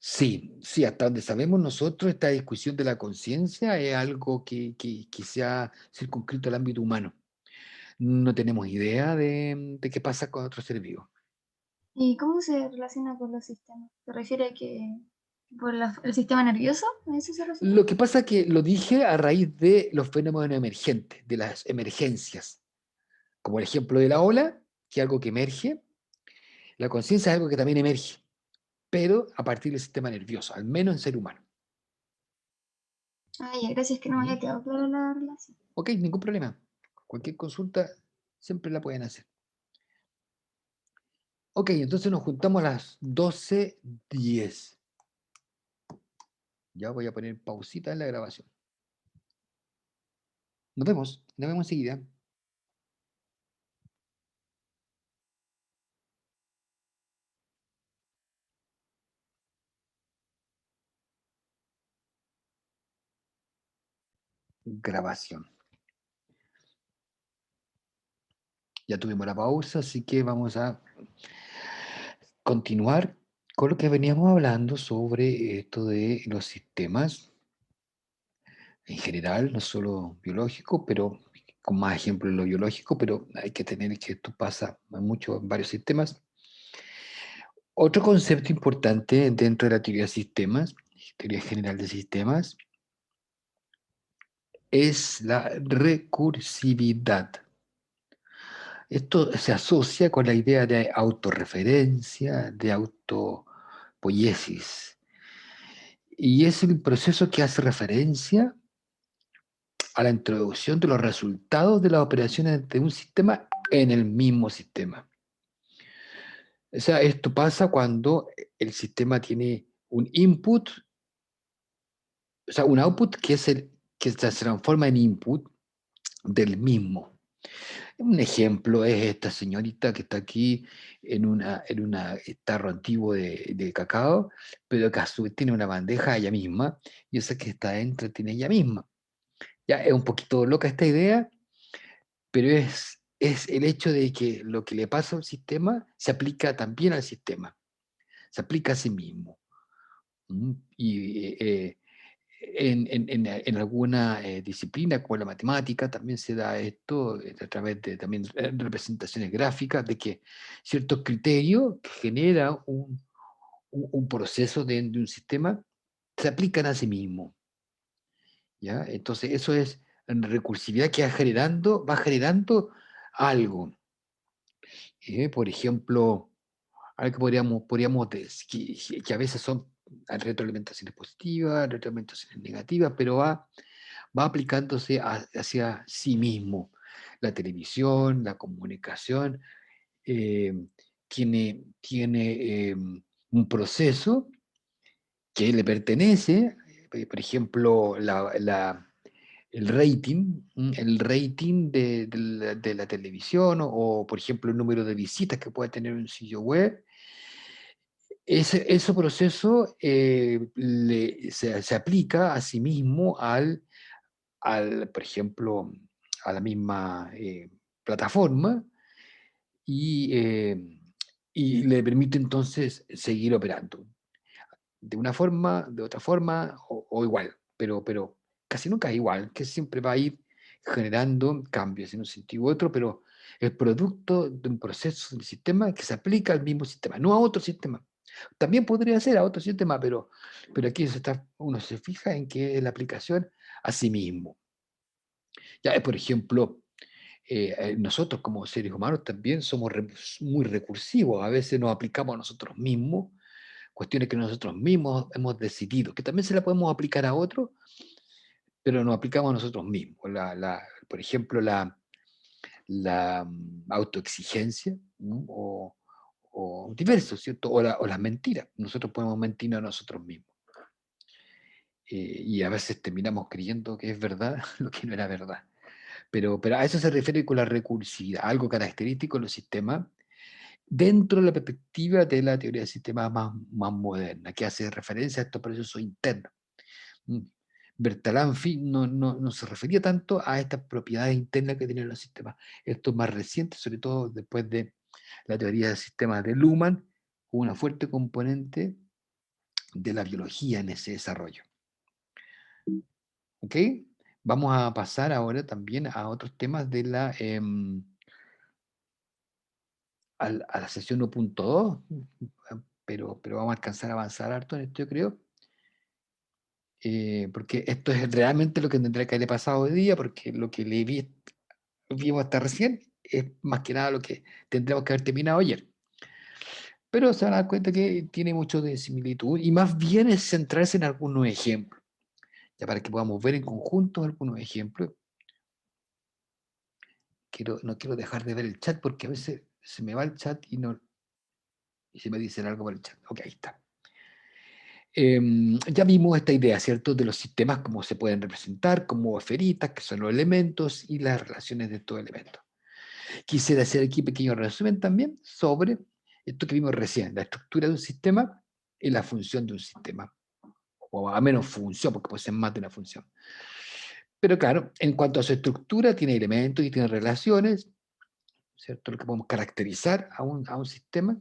Speaker 1: Sí, sí, hasta donde sabemos nosotros, esta discusión de la conciencia es algo que se ha circunscrito al ámbito humano. No tenemos idea de qué pasa con otros seres vivos.
Speaker 2: ¿Y cómo se relaciona con los sistemas? ¿Se refiere a que por el sistema nervioso? ¿A eso se refiere?
Speaker 1: Lo que pasa es que lo dije a raíz de los fenómenos emergentes, de las emergencias, como el ejemplo de la ola, que es algo que emerge. La conciencia es algo que también emerge, pero a partir del sistema nervioso, al menos en ser humano.
Speaker 2: Ah, ya, gracias que no me
Speaker 1: ¿Mm?
Speaker 2: había quedado clara la relación.
Speaker 1: Ok, ningún problema. Cualquier consulta siempre la pueden hacer. Ok, entonces nos juntamos a las 12:10. Ya voy a poner pausita en la grabación. Nos vemos enseguida. Grabación. Ya tuvimos la pausa, así que vamos a continuar con lo que veníamos hablando sobre esto de los sistemas en general, no solo biológico, pero con más ejemplo en lo biológico, pero hay que tener que esto pasa mucho en varios sistemas. Otro concepto importante dentro de la teoría de sistemas, teoría general de sistemas, es la recursividad. Esto se asocia con la idea de autorreferencia, de autopoiesis. Y es el proceso que hace referencia a la introducción de los resultados de las operaciones de un sistema en el mismo sistema. O sea, esto pasa cuando el sistema tiene un input, o sea, un output que se transforma en input del mismo. Un ejemplo es esta señorita que está aquí en una tarro antiguo de cacao, pero que a su vez tiene una bandeja ella misma, y esa que está dentro tiene ella misma. Ya es un poquito loca esta idea, pero es el hecho de que lo que le pasa al sistema se aplica también al sistema, se aplica a sí mismo. ¿Mm? Y en alguna disciplina como la matemática también se da esto a través de también representaciones gráficas de que ciertos criterios que generan un proceso de un sistema se aplican a sí mismo. ¿Ya? Entonces eso es recursividad que va generando algo. Por ejemplo, algo que podríamos decir que a veces son retroalimentaciones positivas, retroalimentaciones negativas, pero va aplicándose hacia sí mismo. La televisión, la comunicación, eh, tiene un proceso que le pertenece, por ejemplo, el rating de la televisión o, por ejemplo, el número de visitas que puede tener un sitio web. Ese proceso se aplica a sí mismo por ejemplo, a la misma plataforma y, eh, y le permite entonces seguir operando de una forma, de otra forma o igual, pero casi nunca es igual, que siempre va a ir generando cambios en un sentido u otro, pero el producto de un proceso del sistema que se aplica al mismo sistema, no a otro sistema. También podría ser a otro sistema, pero aquí uno se fija en que es la aplicación a sí mismo. Ya, por ejemplo, nosotros como seres humanos también somos muy recursivos, a veces nos aplicamos a nosotros mismos cuestiones que nosotros mismos hemos decidido, que también se la podemos aplicar a otros, pero nos aplicamos a nosotros mismos. Por ejemplo, la autoexigencia, ¿no? O diversos, ¿cierto? O las mentiras. Nosotros podemos mentir a nosotros mismos. Y a veces terminamos creyendo que es verdad lo que no era verdad. Pero a eso se refiere con la recursividad, algo característico de los sistemas dentro de la perspectiva de la teoría de sistemas más moderna, que hace referencia a estos procesos internos. Mm. Bertalanffy no se refería tanto a estas propiedades internas que tienen los sistemas. Esto es más reciente, sobre todo después de la teoría de sistemas de Luhmann, con una fuerte componente de la biología en ese desarrollo. ¿Ok? Vamos a pasar ahora también a otros temas de a la sesión 1.2, pero vamos a alcanzar a avanzar harto en esto, yo creo. Porque esto es realmente lo que tendría que haberle pasado hoy día, porque lo que vimos hasta recién es más que nada lo que tendríamos que haber terminado ayer. Pero se van a dar cuenta que tiene mucho de similitud y más bien es centrarse en algunos ejemplos, ya para que podamos ver en conjunto algunos ejemplos. No quiero dejar de ver el chat porque a veces se me va el chat y se me dicen algo por el chat. Ok, ahí está. Ya vimos esta idea, ¿cierto? De los sistemas, cómo se pueden representar, como esferitas, que son los elementos y las relaciones de estos elementos. Quisiera hacer aquí un pequeño resumen también sobre esto que vimos recién, la estructura de un sistema y la función de un sistema. O a menos función, porque puede ser más de una función. Pero claro, en cuanto a su estructura, tiene elementos y tiene relaciones, ¿cierto? Lo que podemos caracterizar a un sistema.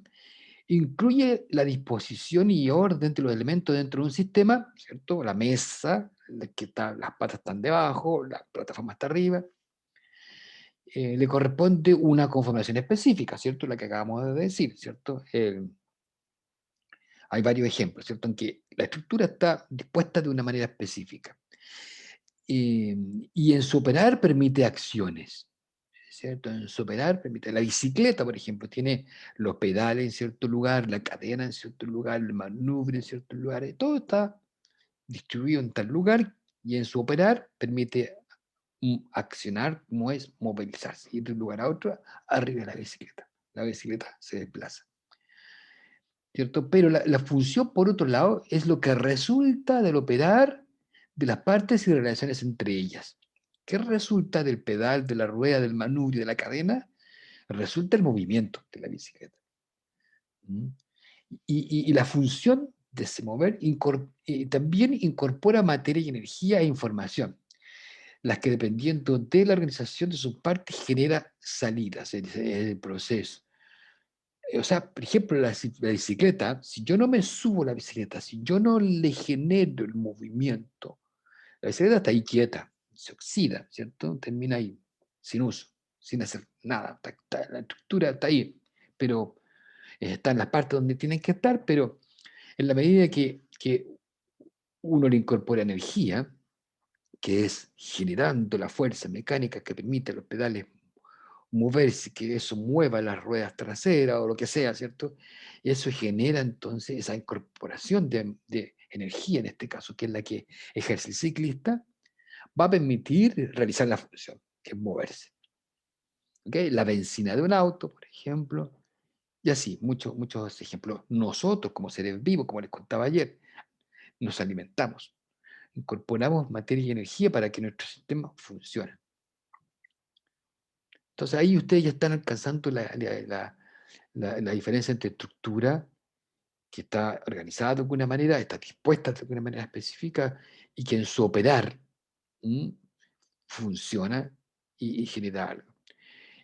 Speaker 1: Incluye la disposición y orden de los elementos dentro de un sistema, ¿cierto? La mesa, las patas están debajo, la plataforma está arriba. Le corresponde una conformación específica, ¿cierto? La que acabamos de decir, ¿cierto? Hay varios ejemplos, ¿cierto? En que la estructura está dispuesta de una manera específica. Y en su operar permite acciones, ¿cierto? En su operar permite. La bicicleta, por ejemplo, tiene los pedales en cierto lugar, la cadena en cierto lugar, el manubrio en ciertos lugares, todo está distribuido en tal lugar y en su operar permite accionar, como es movilizarse, ir de un lugar a otro arriba de la bicicleta. La bicicleta se desplaza, ¿cierto? Pero la función, por otro lado, es lo que resulta del operar de las partes y relaciones entre ellas. ¿Qué resulta del pedal, de la rueda, del manubrio, de la cadena? Resulta el movimiento de la bicicleta. ¿Mm? Y la función de ese mover también incorpora materia y energía e información, las que dependiendo de la organización de sus partes genera salidas, es el proceso. O sea, por ejemplo, la bicicleta, si yo no me subo a la bicicleta, si yo no le genero el movimiento, la bicicleta está ahí quieta, se oxida, ¿cierto? Termina ahí, sin uso, sin hacer nada. La estructura está ahí, pero está en las partes donde tienen que estar, pero en la medida que uno le incorpora energía, que es generando la fuerza mecánica que permite a los pedales moverse, que eso mueva las ruedas traseras o lo que sea, ¿cierto? Y eso genera entonces esa incorporación de energía, en este caso, que es la que ejerce el ciclista, va a permitir realizar la función, que es moverse. ¿Ok? La benzina de un auto, por ejemplo, y así, muchos ejemplos. Nosotros, como seres vivos, como les contaba ayer, nos alimentamos, incorporamos materia y energía para que nuestro sistema funcione. Entonces ahí ustedes ya están alcanzando la diferencia entre estructura, que está organizada de alguna manera, está dispuesta de alguna manera específica, y que en su operar funciona y genera algo.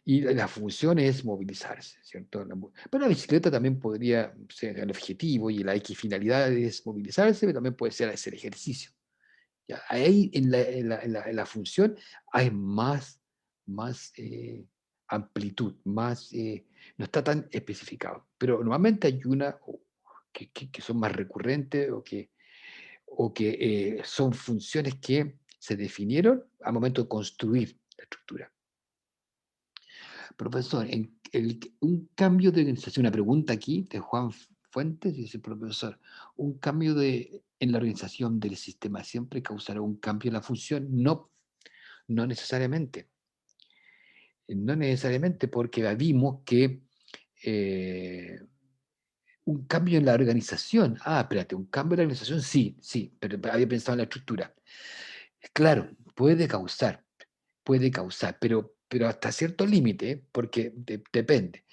Speaker 1: Y la función es movilizarse, ¿cierto? Pero la bicicleta también podría ser el objetivo y la X finalidad es movilizarse, pero también puede ser hacer ejercicio. ¿Ya? Ahí en la función hay más amplitud, no está tan especificado. Pero normalmente hay una que son más recurrentes o que son funciones que se definieron al momento de construir la estructura. Profesor, un cambio de organización, una pregunta aquí de Juan Fuentes, dice el profesor, ¿un cambio en la organización del sistema siempre causará un cambio en la función? No, no necesariamente. No necesariamente porque vimos que un cambio en la organización, espérate, un cambio en la organización, sí, pero había pensado en la estructura. Claro, puede causar, pero hasta cierto límite, porque depende.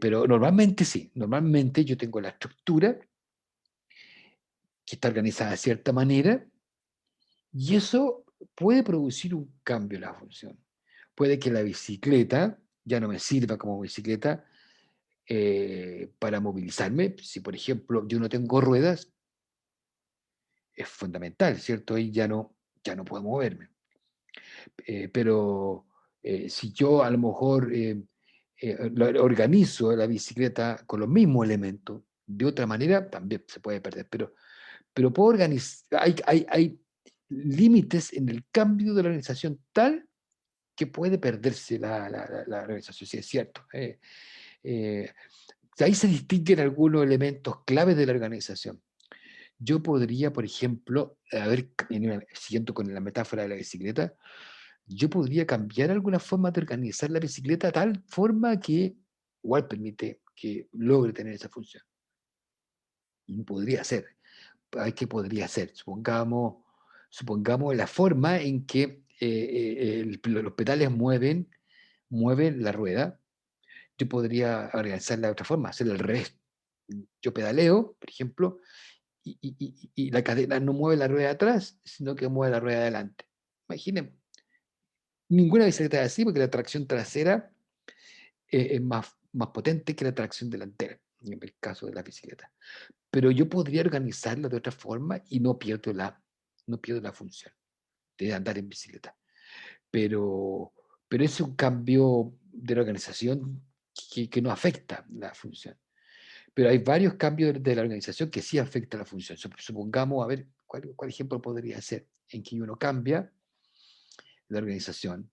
Speaker 1: Pero normalmente sí, normalmente yo tengo la estructura que está organizada de cierta manera y eso puede producir un cambio en la función. Puede que la bicicleta ya no me sirva como bicicleta para movilizarme. Si, por ejemplo, yo no tengo ruedas, es fundamental, ¿cierto? Ahí ya no puedo moverme. Pero si yo a lo mejor organizo la bicicleta con los mismos elementos, de otra manera también se puede perder, pero puedo organizar, hay límites en el cambio de la organización tal que puede perderse la organización, sí es cierto. Eh, Ahí se distinguen algunos elementos claves de la organización. Yo podría, por ejemplo, siguiendo con la metáfora de la bicicleta, yo podría cambiar alguna forma de organizar la bicicleta de tal forma que igual permite que logre tener esa función. Y podría ser. ¿Qué podría ser? Supongamos la forma en que los pedales mueven la rueda. Yo podría organizarla de otra forma, hacerla al revés. Yo pedaleo, por ejemplo, y la cadena no mueve la rueda de atrás, sino que mueve la rueda de adelante. Imaginen, ninguna bicicleta es así porque la tracción trasera es más potente que la tracción delantera, en el caso de la bicicleta. Pero yo podría organizarla de otra forma y no pierdo la función de andar en bicicleta. Pero, pero es un cambio de la organización que no afecta la función. Pero hay varios cambios de la organización que sí afectan la función. Supongamos, a ver, ¿cuál ejemplo podría ser? En que uno cambia la organización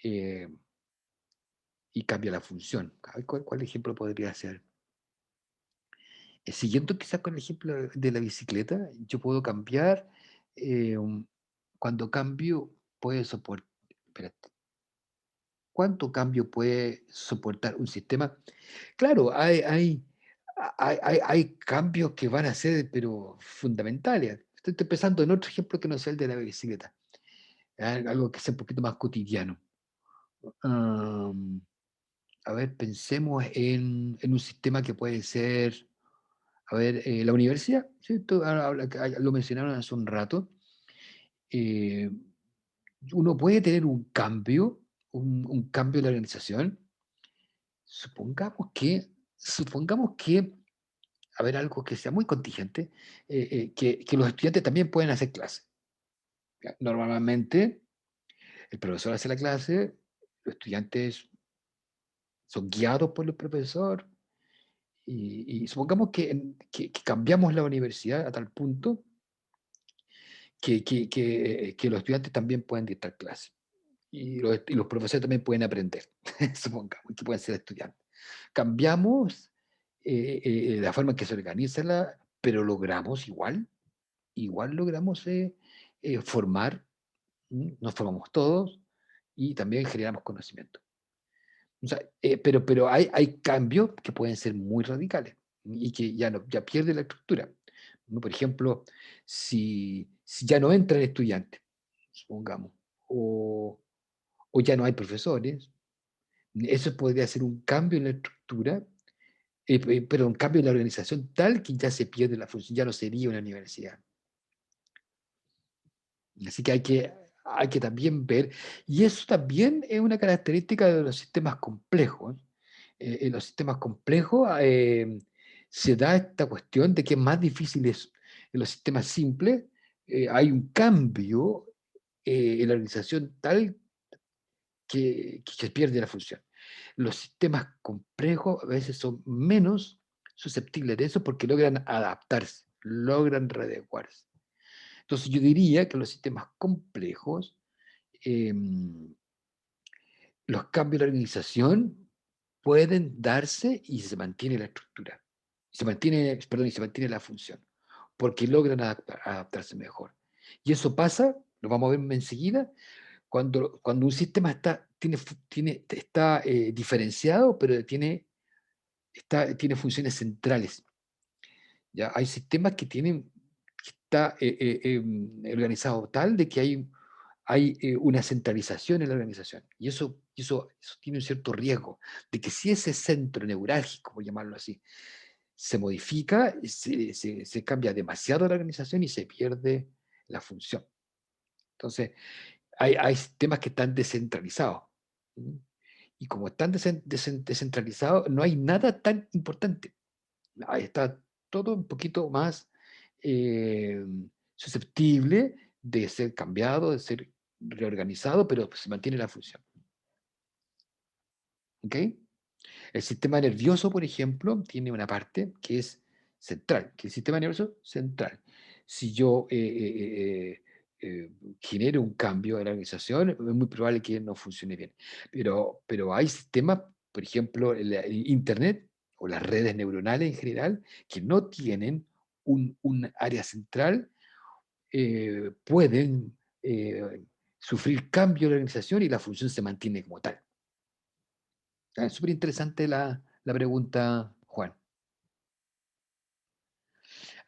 Speaker 1: eh, y cambia la función. ¿Cuál ejemplo podría ser? Siguiendo quizás con el ejemplo de la bicicleta, yo puedo cambiar, cuando cambio, puede soportar, espérate, ¿cuánto cambio puede soportar un sistema? Claro, hay cambios que van a ser, pero fundamentales. Estoy pensando en otro ejemplo que no sea el de la bicicleta, algo que sea un poquito más cotidiano. Am, a ver, pensemos en un sistema que puede ser. A ver, la universidad, ¿sí? Lo mencionaron hace un rato. eh, Uno puede tener un cambio en la organización. Supongamos que, a ver, algo que sea muy contingente, que los estudiantes también pueden hacer clases. ¿Ya? Normalmente, el profesor hace la clase, los estudiantes son guiados por el profesor, y supongamos que cambiamos la universidad a tal punto que los estudiantes también pueden dictar clases y los profesores también pueden aprender, supongamos, que pueden ser estudiantes. Cambiamos la forma en que se organiza pero logramos igual logramos formar, nos formamos todos y también generamos conocimiento. O sea, pero hay cambios que pueden ser muy radicales y que ya pierde la estructura. ¿No? Por ejemplo, si ya no entran estudiantes, supongamos, o, o ya no hay profesores, eso podría ser un cambio en la estructura, pero un cambio en la organización tal que ya se pierde la función, ya no sería una universidad. Así que hay que también ver, y eso también es una característica de los sistemas complejos. En los sistemas complejos se da esta cuestión de que es más difícil es. En los sistemas simples hay un cambio en la organización tal que se pierde la función. Los sistemas complejos a veces son menos susceptibles de eso porque logran adaptarse, logran readecuarse. Entonces yo diría que los sistemas complejos, los cambios de la organización pueden darse y se mantiene la estructura. Y se mantiene la función, porque logran adaptarse mejor. Y eso pasa, lo vamos a ver enseguida, cuando un sistema está diferenciado, pero tiene funciones centrales. ¿Ya? Hay sistemas que está organizado tal de que hay una centralización en la organización. Y eso tiene un cierto riesgo de que si ese centro neurálgico, por llamarlo así, se modifica, se cambia demasiado la organización y se pierde la función. Entonces, hay sistemas que están descentralizados. ¿Mm? Y como están descentralizados, no hay nada tan importante. Ahí está todo un poquito más eh, susceptible de ser cambiado, de ser reorganizado, pero se mantiene la función. ¿Ok? El sistema nervioso, por ejemplo, tiene una parte que es central, que es el sistema nervioso central. Si yo genero un cambio en la organización, es muy probable que no funcione bien. Pero hay sistemas, por ejemplo, el Internet o las redes neuronales en general, que no tienen un área central, pueden sufrir cambio en la organización y la función se mantiene como tal. Es súper interesante la pregunta, Juan.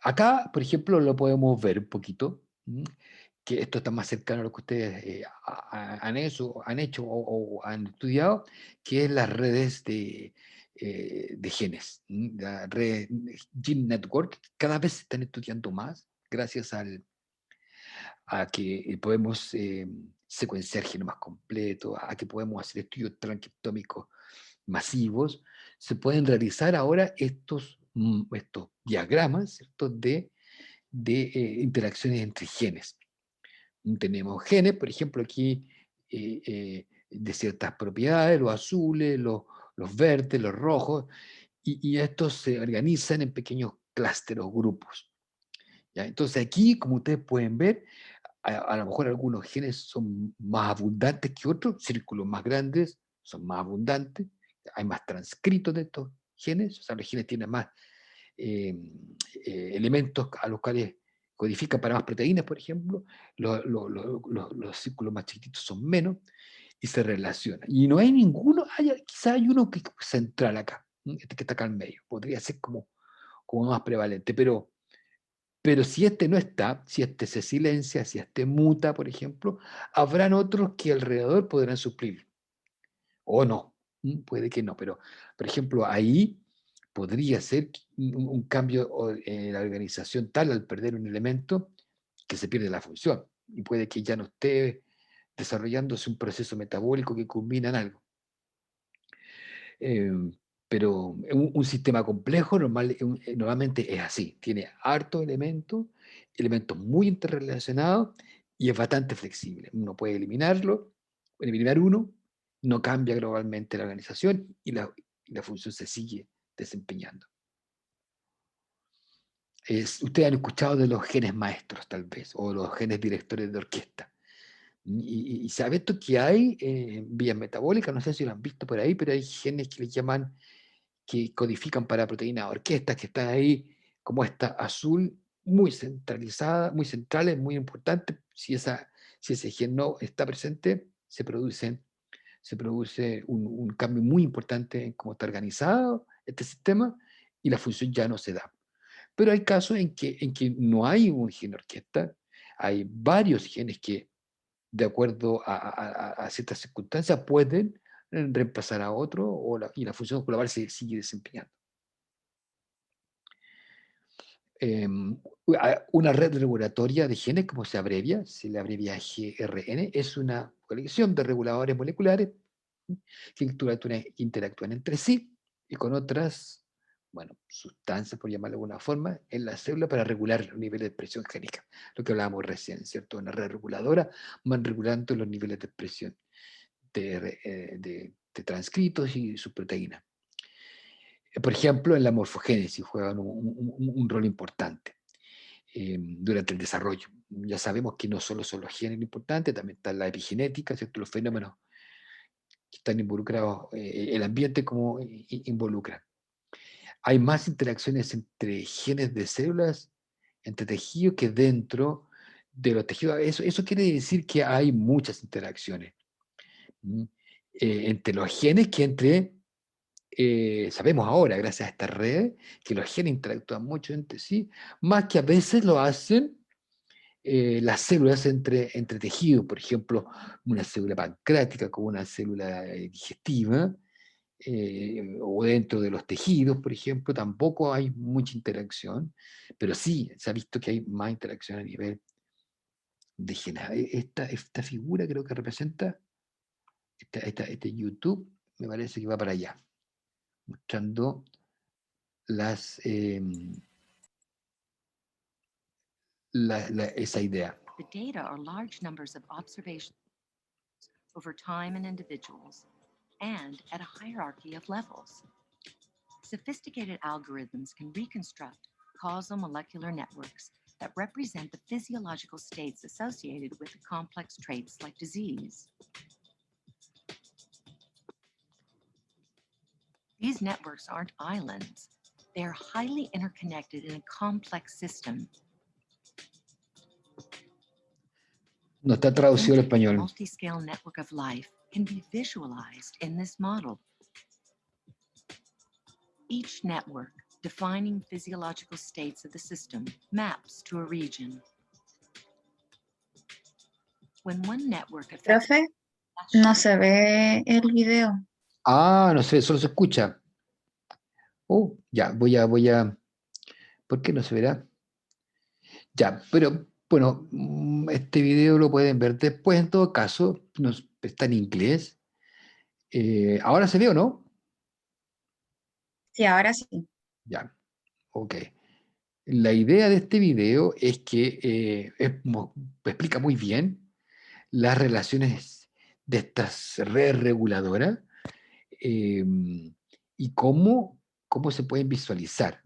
Speaker 1: Acá, por ejemplo, lo podemos ver un poquito, que esto está más cercano a lo que ustedes han hecho o han estudiado, que es las redes de genes, la red Gene Network. Cada vez se están estudiando más gracias a que podemos secuenciar genomas completos, a que podemos hacer estudios transcriptómicos masivos. Se pueden realizar ahora estos diagramas, ¿cierto?, de interacciones entre genes. Tenemos genes, por ejemplo, aquí de ciertas propiedades, los azules, los verdes, los rojos, y estos se organizan en pequeños clústeres o grupos. ¿Ya? Entonces aquí, como ustedes pueden ver, a lo mejor algunos genes son más abundantes que otros, círculos más grandes son más abundantes, hay más transcritos de estos genes, o sea, los genes tienen más elementos a los cuales codifican para más proteínas, por ejemplo, los círculos más chiquititos son menos y se relacionan. Y no hay ninguno, quizá hay uno que es central acá, este que está acá en medio, podría ser como más prevalente, pero si este no está, si este se silencia, si este muta, por ejemplo, habrán otros que alrededor podrán suplir. O no, puede que no, pero por ejemplo ahí podría ser un cambio en la organización tal al perder un elemento que se pierde la función y puede que ya no esté desarrollándose un proceso metabólico que culmina en algo. Eh, pero un sistema complejo normalmente es así, tiene hartos elementos, elementos muy interrelacionados y es bastante flexible. Uno puede eliminar uno, no cambia globalmente la organización y la función se sigue desempeñando. Ustedes han escuchado de los genes maestros, tal vez, o los genes directores de orquesta. Y sabe esto que hay vías metabólicas, no sé si lo han visto por ahí, pero hay genes que les llaman, que codifican para proteínas orquestas, que están ahí como esta azul, muy centralizada, muy centrales, muy importante. Si ese gen no está presente, se produce un cambio muy importante en cómo está organizado este sistema y la función ya no se da. Pero hay casos en que no hay un gen orquesta, hay varios genes que, de acuerdo a ciertas circunstancias, pueden reemplazar a otro y la función global se sigue desempeñando. Una red regulatoria de genes, como se le abrevia GRN, es una colección de reguladores moleculares que interactúan entre sí y con otras, bueno, sustancias, por llamarlo de alguna forma, en la célula para regular los niveles de expresión génica. Lo que hablábamos recién, ¿cierto? Una red reguladora van regulando los niveles de expresión de transcritos y sus proteínas. Por ejemplo, en la morfogénesis juegan un rol importante durante el desarrollo. Ya sabemos que no solo son los genes lo importante, también está la epigenética, ¿cierto? Los fenómenos que están involucrados, el ambiente como involucra. Hay más interacciones entre genes de células, entre tejidos, que dentro de los tejidos. Eso quiere decir que hay muchas interacciones entre los genes que sabemos ahora, gracias a esta red, que los genes interactúan mucho entre sí, más que a veces lo hacen las células entre tejidos, por ejemplo, una célula pancreática con una célula digestiva, o dentro de los tejidos, por ejemplo, tampoco hay mucha interacción, pero sí se ha visto que hay más interacción a nivel de genes. Esta figura creo que representa, este YouTube, me parece que va para allá, mostrando las esa idea.
Speaker 4: The data are large numbers of observations over time and individuals, and at a hierarchy of levels. Sophisticated algorithms can reconstruct causal molecular networks that represent the physiological states associated with complex traits like disease. These networks aren't islands. They are highly interconnected in a complex system.
Speaker 1: No está traducido al
Speaker 4: Intricate
Speaker 1: español.
Speaker 4: multi-scale network of life can be visualized in this model. Each network, defining physiological states of the system, maps to a region. When one network affects
Speaker 2: Profe, no se ve el video.
Speaker 1: Ah, no sé, solo se escucha. Ya, voy a... ¿Por qué no se verá? Ya, pero bueno, este video lo pueden ver después en todo caso. Está en inglés. ¿Ahora se ve o no?
Speaker 2: Sí, ahora sí.
Speaker 1: Ya, ok. La idea de este video es que explica muy bien las relaciones de estas redes reguladoras y cómo se pueden visualizar.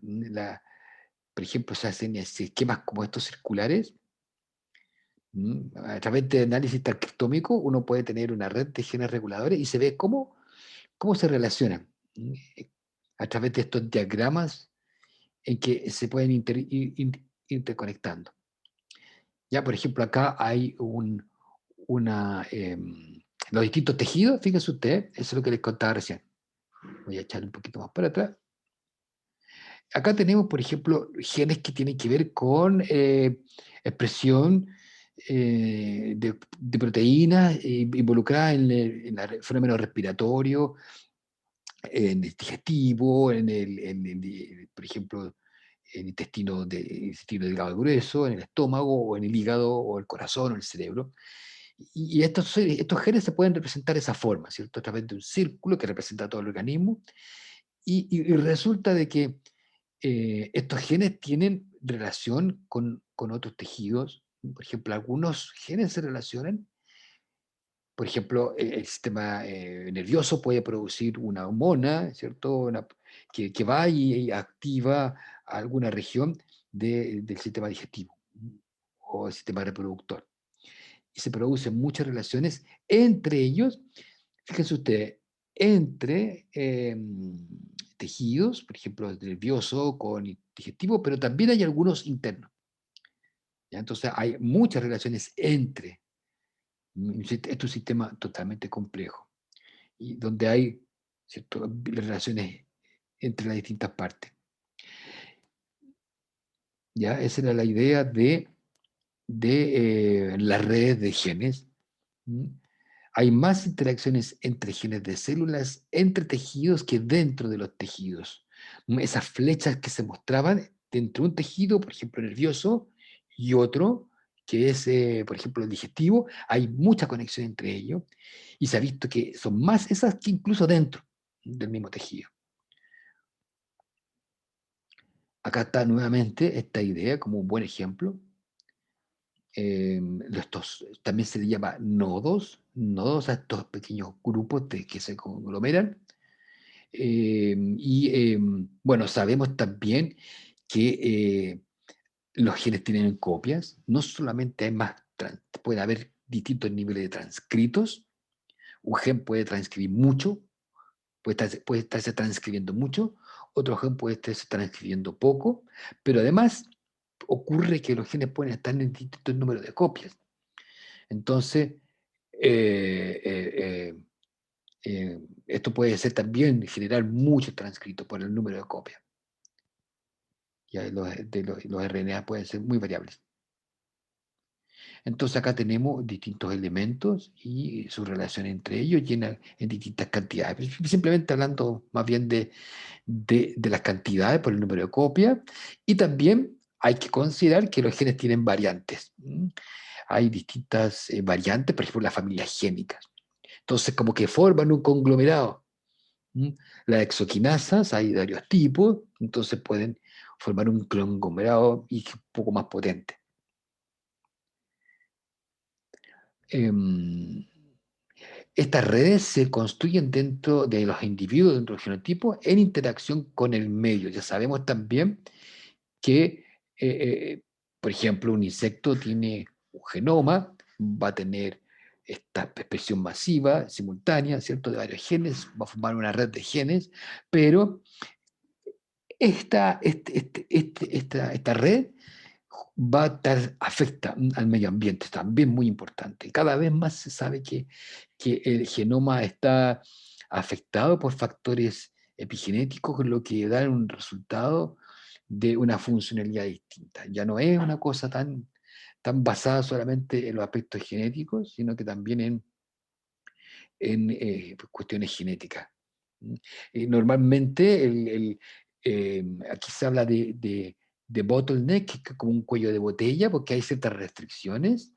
Speaker 1: Por ejemplo, se hacen esquemas como estos circulares. A través de análisis transcriptómico uno puede tener una red de genes reguladores y se ve cómo se relacionan a través de estos diagramas en que se pueden interconectando. Ya, por ejemplo, acá hay los distintos tejidos, fíjense ustedes, eso es lo que les contaba recién. Voy a echarle un poquito más para atrás. Acá tenemos, por ejemplo, genes que tienen que ver con expresión de proteínas involucradas en el fenómeno respiratorio, en el digestivo, por ejemplo, en el intestino delgado y grueso, en el estómago, o en el hígado, o el corazón, o el cerebro. Y estos genes se pueden representar de esa forma, ¿cierto? A través de un círculo que representa todo el organismo. Y resulta de que estos genes tienen relación con otros tejidos. Por ejemplo, algunos genes se relacionan. Por ejemplo, el sistema nervioso puede producir una hormona, ¿cierto? Que va y activa alguna región del sistema digestivo o el sistema reproductor. Y se producen muchas relaciones entre ellos, fíjense ustedes, entre tejidos, por ejemplo, el nervioso con el digestivo, pero también hay algunos internos. ¿Ya? Entonces hay muchas relaciones entre. Esto es un sistema totalmente complejo, y donde hay, ¿cierto?, relaciones entre las distintas partes. ¿Ya? Esa era la idea de las redes de genes. Hay más interacciones entre genes de células, entre tejidos, que dentro de los tejidos. Esas flechas que se mostraban dentro de un tejido, por ejemplo, nervioso, y otro, que es, por ejemplo, el digestivo, hay mucha conexión entre ellos, y se ha visto que son más esas que incluso dentro del mismo tejido. Acá está nuevamente esta idea como un buen ejemplo. También se le llama nodos a estos pequeños grupos que se conglomeran. Bueno, sabemos también que los genes tienen copias. No solamente hay puede haber distintos niveles de transcritos. Un gen puede transcribir mucho, puede estarse transcribiendo mucho, otro gen puede estarse transcribiendo poco, pero además ocurre que los genes pueden estar en distintos números de copias. Entonces, esto puede ser también generar mucho transcrito por el número de copias. Ya los RNA pueden ser muy variables. Entonces acá tenemos distintos elementos y su relación entre ellos en distintas cantidades. Simplemente hablando más bien de las cantidades por el número de copias, y también hay que considerar que los genes tienen variantes. Hay distintas variantes, por ejemplo, las familias génicas. Entonces, como que forman un conglomerado. Las exoquinasas, hay varios tipos, entonces pueden formar un conglomerado y un poco más potente. Em, Estas redes se construyen dentro de los individuos, dentro del genotipo, en interacción con el medio. Ya sabemos también que, por ejemplo, un insecto tiene un genoma, va a tener esta expresión masiva, simultánea, ¿cierto?, de varios genes, va a formar una red de genes, pero esta red va a estar, afecta al medio ambiente, también muy importante. Cada vez más se sabe que el genoma está afectado por factores epigenéticos, lo que da un resultado de una funcionalidad distinta. Ya no es una cosa tan basada solamente en los aspectos genéticos, sino que también en cuestiones genéticas. ¿Mm? Normalmente, aquí se habla de bottleneck, que es como un cuello de botella, porque hay ciertas restricciones,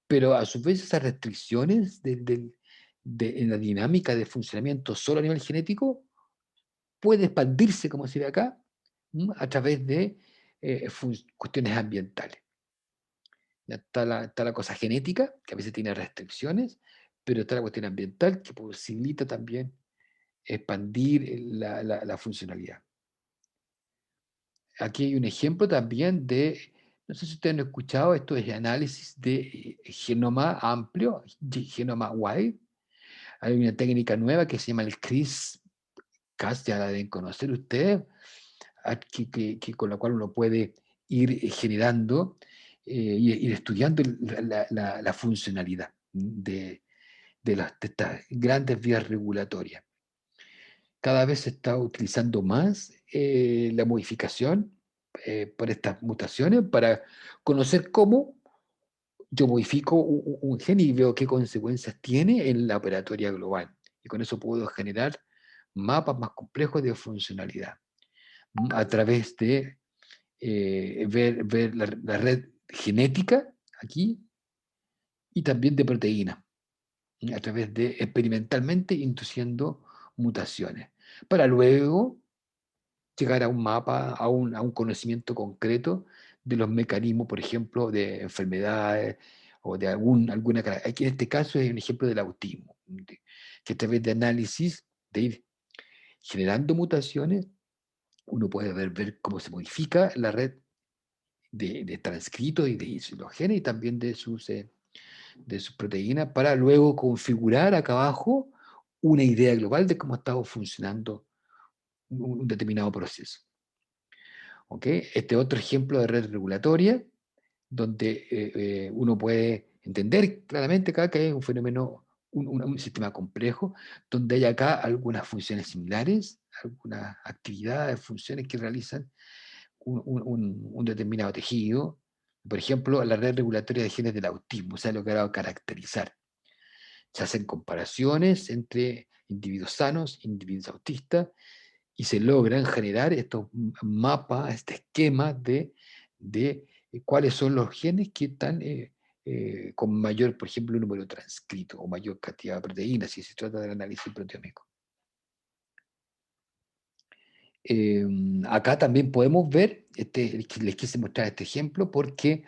Speaker 1: pero a su vez esas restricciones en la dinámica de funcionamiento solo a nivel genético puede expandirse, como se ve acá, a través de cuestiones ambientales. Ya está la cosa genética, que a veces tiene restricciones, pero está la cuestión ambiental, que posibilita también expandir la funcionalidad. Aquí hay un ejemplo también no sé si ustedes han escuchado, esto es análisis de genoma amplio, genoma wide. Hay una técnica nueva que se llama el CRISPR-Cas, ya la deben conocer ustedes, con la cual uno puede ir generando, ir estudiando la funcionalidad de estas grandes vías regulatorias. Cada vez se está utilizando más la modificación por estas mutaciones para conocer cómo yo modifico un gen y veo qué consecuencias tiene en la operatoria global. Y con eso puedo generar mapas más complejos de funcionalidad a través de ver la red genética aquí y también de proteínas, a través de experimentalmente induciendo mutaciones, para luego llegar a un mapa, a un conocimiento concreto de los mecanismos, por ejemplo, de enfermedades o de alguna. Aquí en este caso es un ejemplo del autismo, que a través de análisis, de ir generando mutaciones, uno puede ver cómo se modifica la red de transcritos y de los genes y también de sus proteínas para luego configurar acá abajo una idea global de cómo ha estado funcionando un determinado proceso. ¿Ok? Este otro ejemplo de red regulatoria, donde uno puede entender claramente acá que es un fenómeno, un sistema complejo, donde hay acá algunas funciones similares, algunas actividades, funciones que realizan un determinado tejido. Por ejemplo, la red regulatoria de genes del autismo se ha logrado caracterizar. Se hacen comparaciones entre individuos sanos, individuos autistas, y se logran generar estos mapas, este esquema de cuáles son los genes que están con mayor, por ejemplo, número transcrito o mayor cantidad de proteínas, si se trata del análisis proteómico. Acá también podemos ver, les quise mostrar este ejemplo porque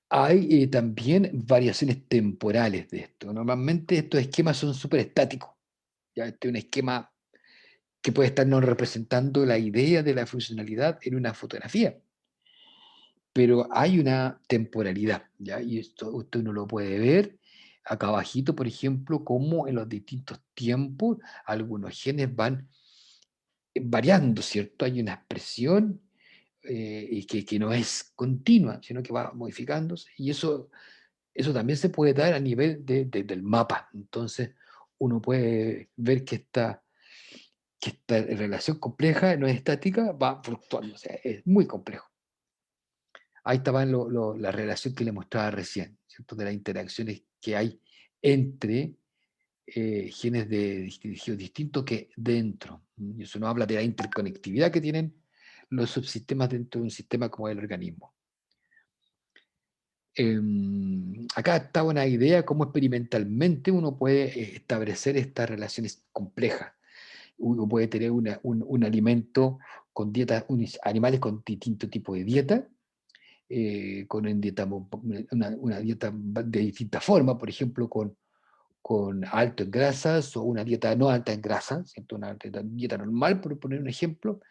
Speaker 1: hay también variaciones temporales de esto. Normalmente estos esquemas son súper estáticos. Ya este es un esquema que puede estarnos representando la idea de la funcionalidad en una fotografía. Pero hay una temporalidad, ¿ya? Y esto usted uno lo puede ver acá abajito, por ejemplo, cómo en los distintos tiempos algunos genes van variando, ¿cierto? Hay una expresión y que no es continua, sino que va modificándose. Y eso también se puede dar a nivel del mapa. Entonces, uno puede ver que esta relación compleja no es estática, va fluctuando, o sea, es muy complejo. Ahí estaba la relación que le mostraba recién, ¿cierto? De las interacciones que hay entre genes de tejidos distintos que dentro. Y eso nos habla de la interconectividad que tienen los subsistemas dentro de un sistema como el organismo. Acá está una idea cómo experimentalmente uno puede establecer estas relaciones complejas. Uno puede tener un alimento con dieta, animales con distinto tipo de dieta, con una dieta de distinta forma, por ejemplo, con alto en grasas o una dieta no alta en grasas, ¿cierto? Una dieta normal, por poner un ejemplo,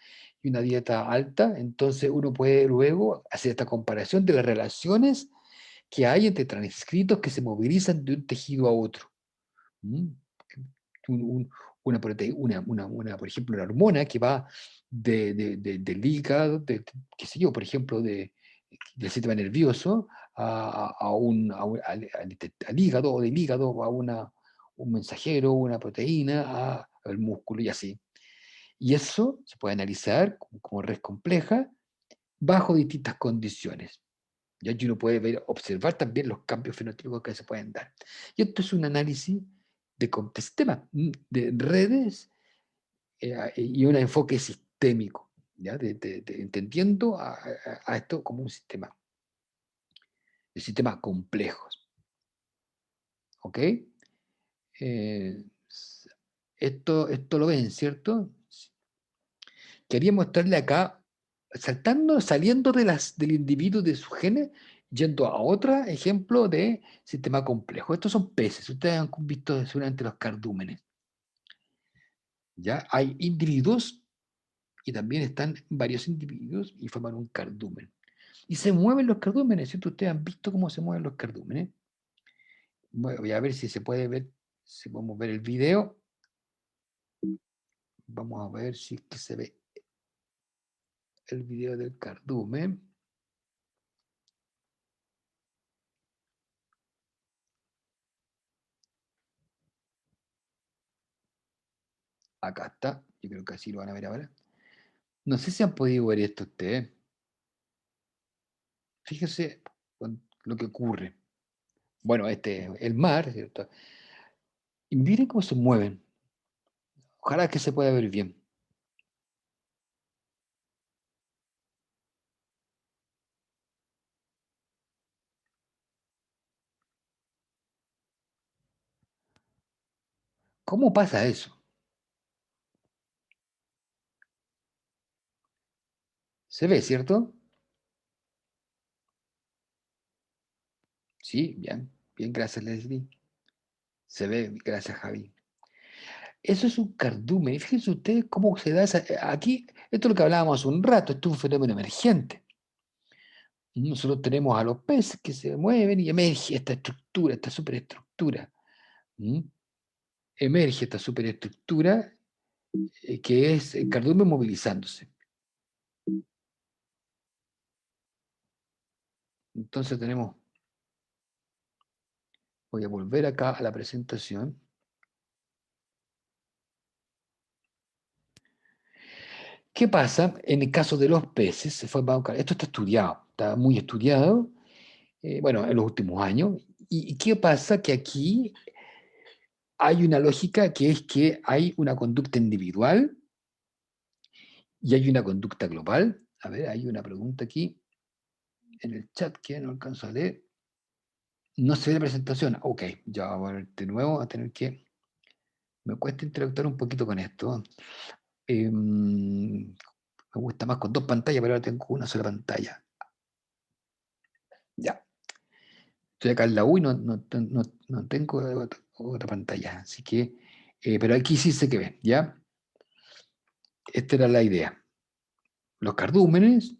Speaker 1: y una dieta alta. Entonces uno puede luego hacer esta comparación de las relaciones que hay entre transcritos que se movilizan de un tejido a otro. ¿Mm? Por ejemplo, una hormona que va del hígado, qué sé yo, por ejemplo, del sistema nervioso al hígado, o del hígado a un mensajero, una proteína, al músculo y así. Y eso se puede analizar como red compleja bajo distintas condiciones. Ya uno puede observar también los cambios fenotípicos que se pueden dar. Y esto es un análisis de sistema, de redes y un enfoque sistémico, ¿ya? Entendiendo a esto como un sistema, de sistemas complejos. ¿Ok? Esto lo ven, ¿cierto? Quería mostrarle acá, saliendo del individuo, de su genes, yendo a otro ejemplo de sistema complejo. Estos son peces, ustedes han visto seguramente los cardúmenes. ¿Ya? Hay individuos y también están varios individuos y forman un cardumen. Y se mueven los cardúmenes, ¿cierto? Ustedes han visto cómo se mueven los cardúmenes. Voy a ver si se puede ver, si podemos ver el video. Vamos a ver si es que se ve el video del cardumen. Acá está, yo creo que así lo van a ver ahora. No sé si han podido ver esto ustedes. Fíjense lo que ocurre. Bueno, este es el mar, ¿cierto? Y miren cómo se mueven. Ojalá que se pueda ver bien. ¿Cómo pasa eso? ¿Se ve, cierto? Sí, bien. Bien, gracias, Leslie. Se ve, gracias, Javi. Eso es un cardumen. Y fíjense ustedes cómo se da aquí, esto es lo que hablábamos hace un rato, esto es un fenómeno emergente. Nosotros tenemos a los peces que se mueven y emerge esta estructura, esta superestructura. Emerge esta superestructura que es el cardumen movilizándose. Entonces tenemos, voy a volver acá a la presentación. ¿Qué pasa en el caso de los peces? Esto está estudiado, está muy estudiado, bueno, en los últimos años. ¿Y qué pasa? Que aquí hay una lógica que es que hay una conducta individual y hay una conducta global. A ver, hay una pregunta aquí en el chat que no alcanzo a leer. No se ve la presentación. Ok, ya vamos a ver de nuevo, a tener que... Me cuesta interactuar un poquito con esto. Me gusta más con dos pantallas, pero ahora tengo una sola pantalla. Ya. Estoy acá en la U y no tengo otra pantalla. Así que, pero aquí sí se que ve, ¿ya? Esta era la idea. Los cardúmenes.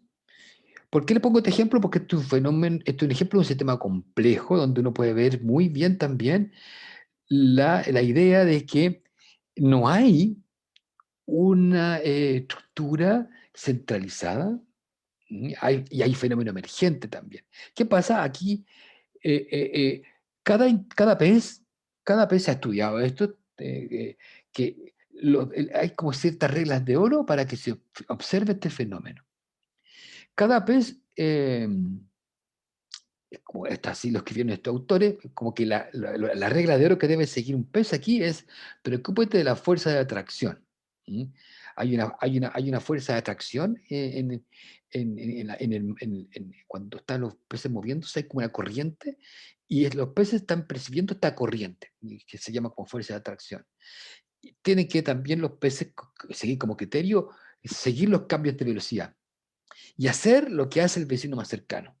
Speaker 1: ¿Por qué le pongo este ejemplo? Porque este es un fenómeno, este es un ejemplo de un sistema complejo donde uno puede ver muy bien también la idea de que no hay una estructura centralizada y hay fenómeno emergente también. ¿Qué pasa? Aquí, eh, eh, eh, cada pez ha estudiado esto, que hay como ciertas reglas de oro para que se observe este fenómeno. Cada pez, como está así lo escribieron estos autores, como que la regla de oro que debe seguir un pez aquí es, preocúpate de la fuerza de atracción. ¿Mm? Hay una fuerza de atracción cuando están los peces moviéndose, hay como una corriente, y los peces están percibiendo esta corriente, que se llama como fuerza de atracción. Y tienen que también los peces seguir como criterio, seguir los cambios de velocidad y hacer lo que hace el vecino más cercano.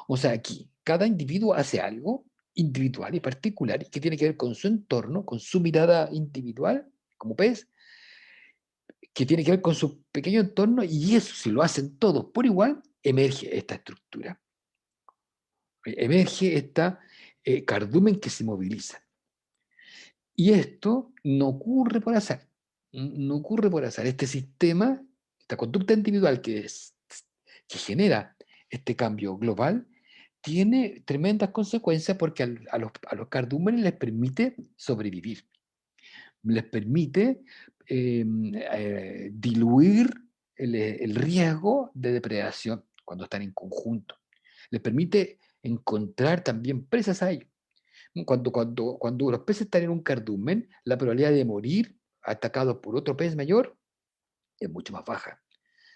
Speaker 1: O sea, aquí cada individuo hace algo individual y particular que tiene que ver con su entorno, con su mirada individual, como pez, que tiene que ver con su pequeño entorno, y eso, si lo hacen todos por igual, emerge esta estructura. Emerge esta cardumen que se moviliza. Y esto no ocurre por azar. No ocurre por azar. Este sistema, esta conducta individual que genera este cambio global, tiene tremendas consecuencias porque a los cardúmenes les permite sobrevivir. Les permite diluir el riesgo de depredación cuando están en conjunto. Les permite encontrar también presas a ellos. Cuando los peces están en un cardumen, la probabilidad de morir atacados por otro pez mayor es mucho más baja.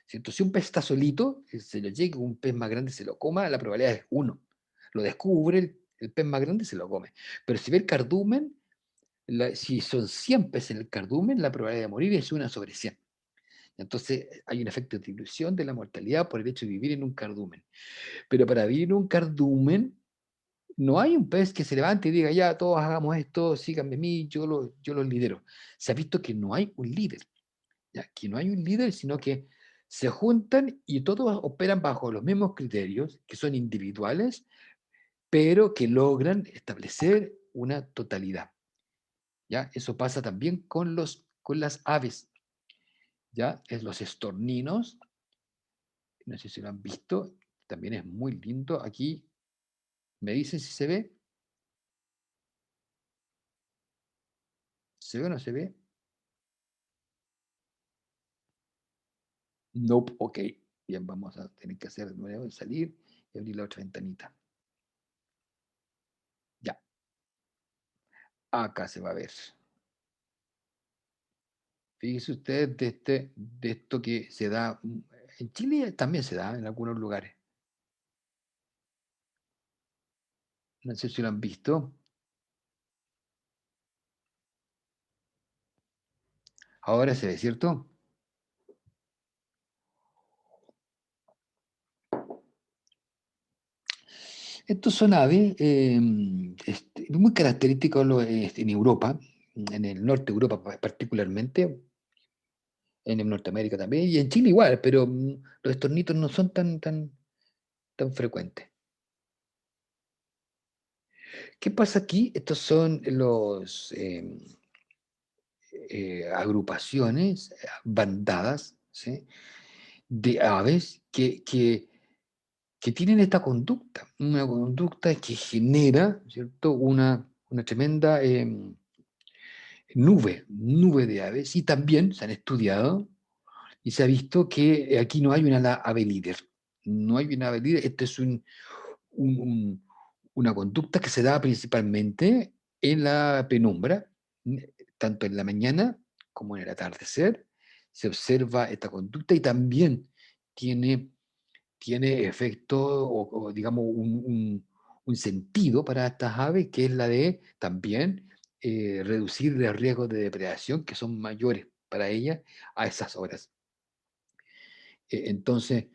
Speaker 1: ¿Cierto? Si un pez está solito, se lo llega, un pez más grande se lo coma, la probabilidad es 1. Lo descubre, el pez más grande se lo come. Pero si ve el cardumen, si son 100 peces en el cardumen, la probabilidad de morir es 1 sobre 100. Entonces hay un efecto de dilución de la mortalidad por el hecho de vivir en un cardumen. Pero para vivir en un cardumen, no hay un pez que se levante y diga, ya, todos hagamos esto, síganme a mí, yo los lidero. Se ha visto que no hay un líder, ¿ya? Que no hay un líder, sino que se juntan y todos operan bajo los mismos criterios, que son individuales, pero que logran establecer una totalidad. ¿Ya? Eso pasa también con las aves. ¿Ya? Los estorninos, no sé si lo han visto, también es muy lindo. Aquí, ¿me dicen si se ve? ¿Se ve o no se ve? Nope, ok. Bien, vamos a tener que hacer de nuevo, salir y abrir la otra ventanita. Ya. Acá se va a ver. Fíjese usted de esto que se da. En Chile también se da en algunos lugares. No sé si lo han visto. Ahora se ve, ¿cierto? Estos son aves muy característicos en Europa, en el norte de Europa particularmente, en el Norteamérica también, y en Chile igual, pero los estornitos no son tan frecuentes. ¿Qué pasa aquí? Estos son los agrupaciones, bandadas, ¿sí? De aves que tienen esta conducta, una conducta que genera, ¿cierto? Una tremenda nube de aves, y también se han estudiado y se ha visto que aquí no hay una ave líder. No hay una ave líder. Esta es una conducta que se da principalmente en la penumbra, tanto en la mañana como en el atardecer. Se observa esta conducta y también tiene efecto o digamos un sentido para estas aves, que es la de también reducir el riesgo de depredación, que son mayores para ellas a esas horas. Entonces,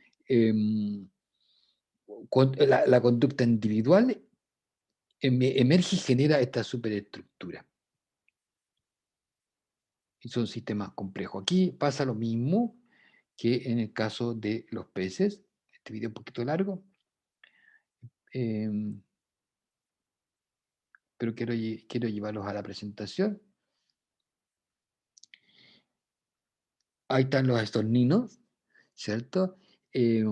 Speaker 1: la conducta individual emerge y genera esta superestructura. Y son sistemas complejos. Aquí pasa lo mismo que en el caso de los peces. Este video es un poquito largo. Pero quiero llevarlos a la presentación. Ahí están los estorninos, ¿cierto? Y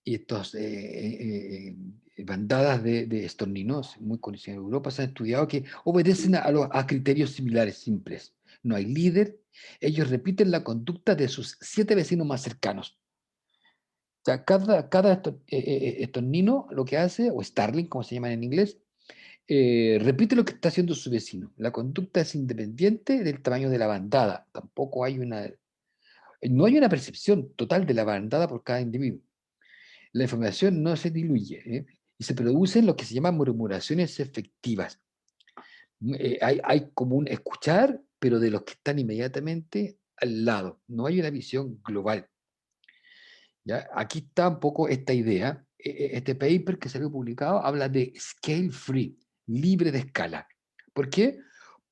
Speaker 1: estas bandadas de estorninos, muy conocidas en Europa, se han estudiado que obedecen a criterios similares, simples. No hay líder, ellos repiten la conducta de sus 7 vecinos más cercanos. O sea, cada estornino lo que hace, o starling, como se llaman en inglés, repite lo que está haciendo su vecino. La conducta es independiente del tamaño de la bandada. Tampoco no hay una percepción total de la bandada por cada individuo. La información no se diluye, y se producen lo que se llaman murmuraciones efectivas. Hay como un escuchar, pero de los que están inmediatamente al lado. No hay una visión global. ¿Ya? Aquí está un poco esta idea este paper que salió publicado habla de scale free, libre de escala. ¿Por qué?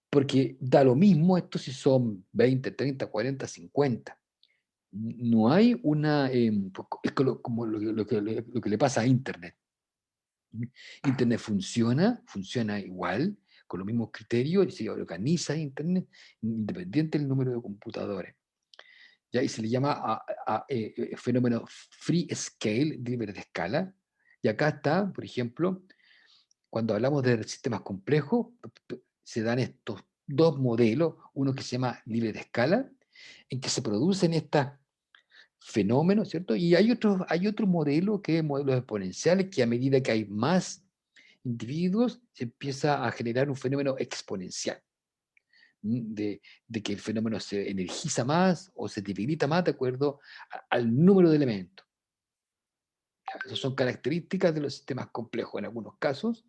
Speaker 1: Porque da lo mismo esto si son 20, 30, 40, 50. No hay una... es como lo que le pasa a Internet. Internet funciona igual, con los mismos criterios, y se organiza Internet independiente del número de computadores. ¿Ya? Y se le llama fenómeno free scale, libre de escala. Y acá está, por ejemplo, cuando hablamos de sistemas complejos, se dan estos dos modelos, uno que se llama libre de escala, en que se producen estos fenómenos, ¿cierto? Y hay otro modelo que es modelos exponenciales, que a medida que hay más individuos, se empieza a generar un fenómeno exponencial, de que el fenómeno se energiza más o se debilita más de acuerdo al número de elementos. Esas son características de los sistemas complejos. En algunos casos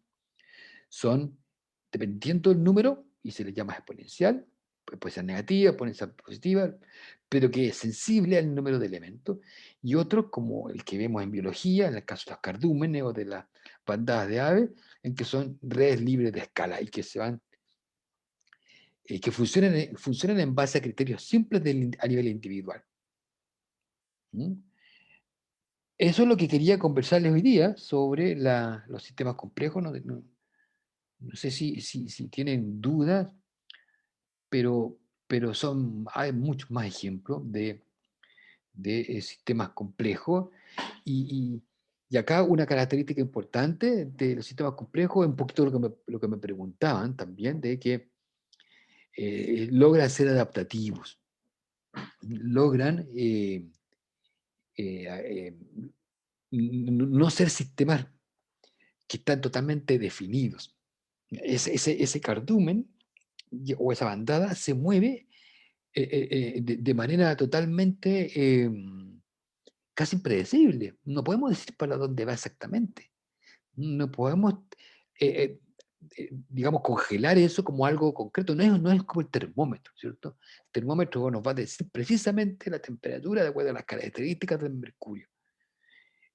Speaker 1: son dependiendo del número, y se le llama exponencial, puede ser negativa, puede ser positiva, pero que es sensible al número de elementos, y otros, como el que vemos en biología, en el caso de los cardúmenes o de las bandadas de aves, en que son redes libres de escala y que se van, que funcionan en base a criterios simples a nivel individual. ¿Mm? Eso es lo que quería conversarles hoy día sobre los sistemas complejos. No sé si tienen dudas, pero hay muchos más ejemplos de sistemas complejos. Y acá una característica importante de los sistemas complejos es un poquito lo que me preguntaban también, de que logran ser adaptativos, logran no ser sistemas que están totalmente definidos. Ese cardumen o esa bandada se mueve de manera totalmente casi impredecible. No podemos decir para dónde va exactamente. No podemos, eh, digamos, congelar eso como algo concreto. No es como el termómetro, ¿cierto? El termómetro nos va a decir precisamente la temperatura de acuerdo a las características del mercurio.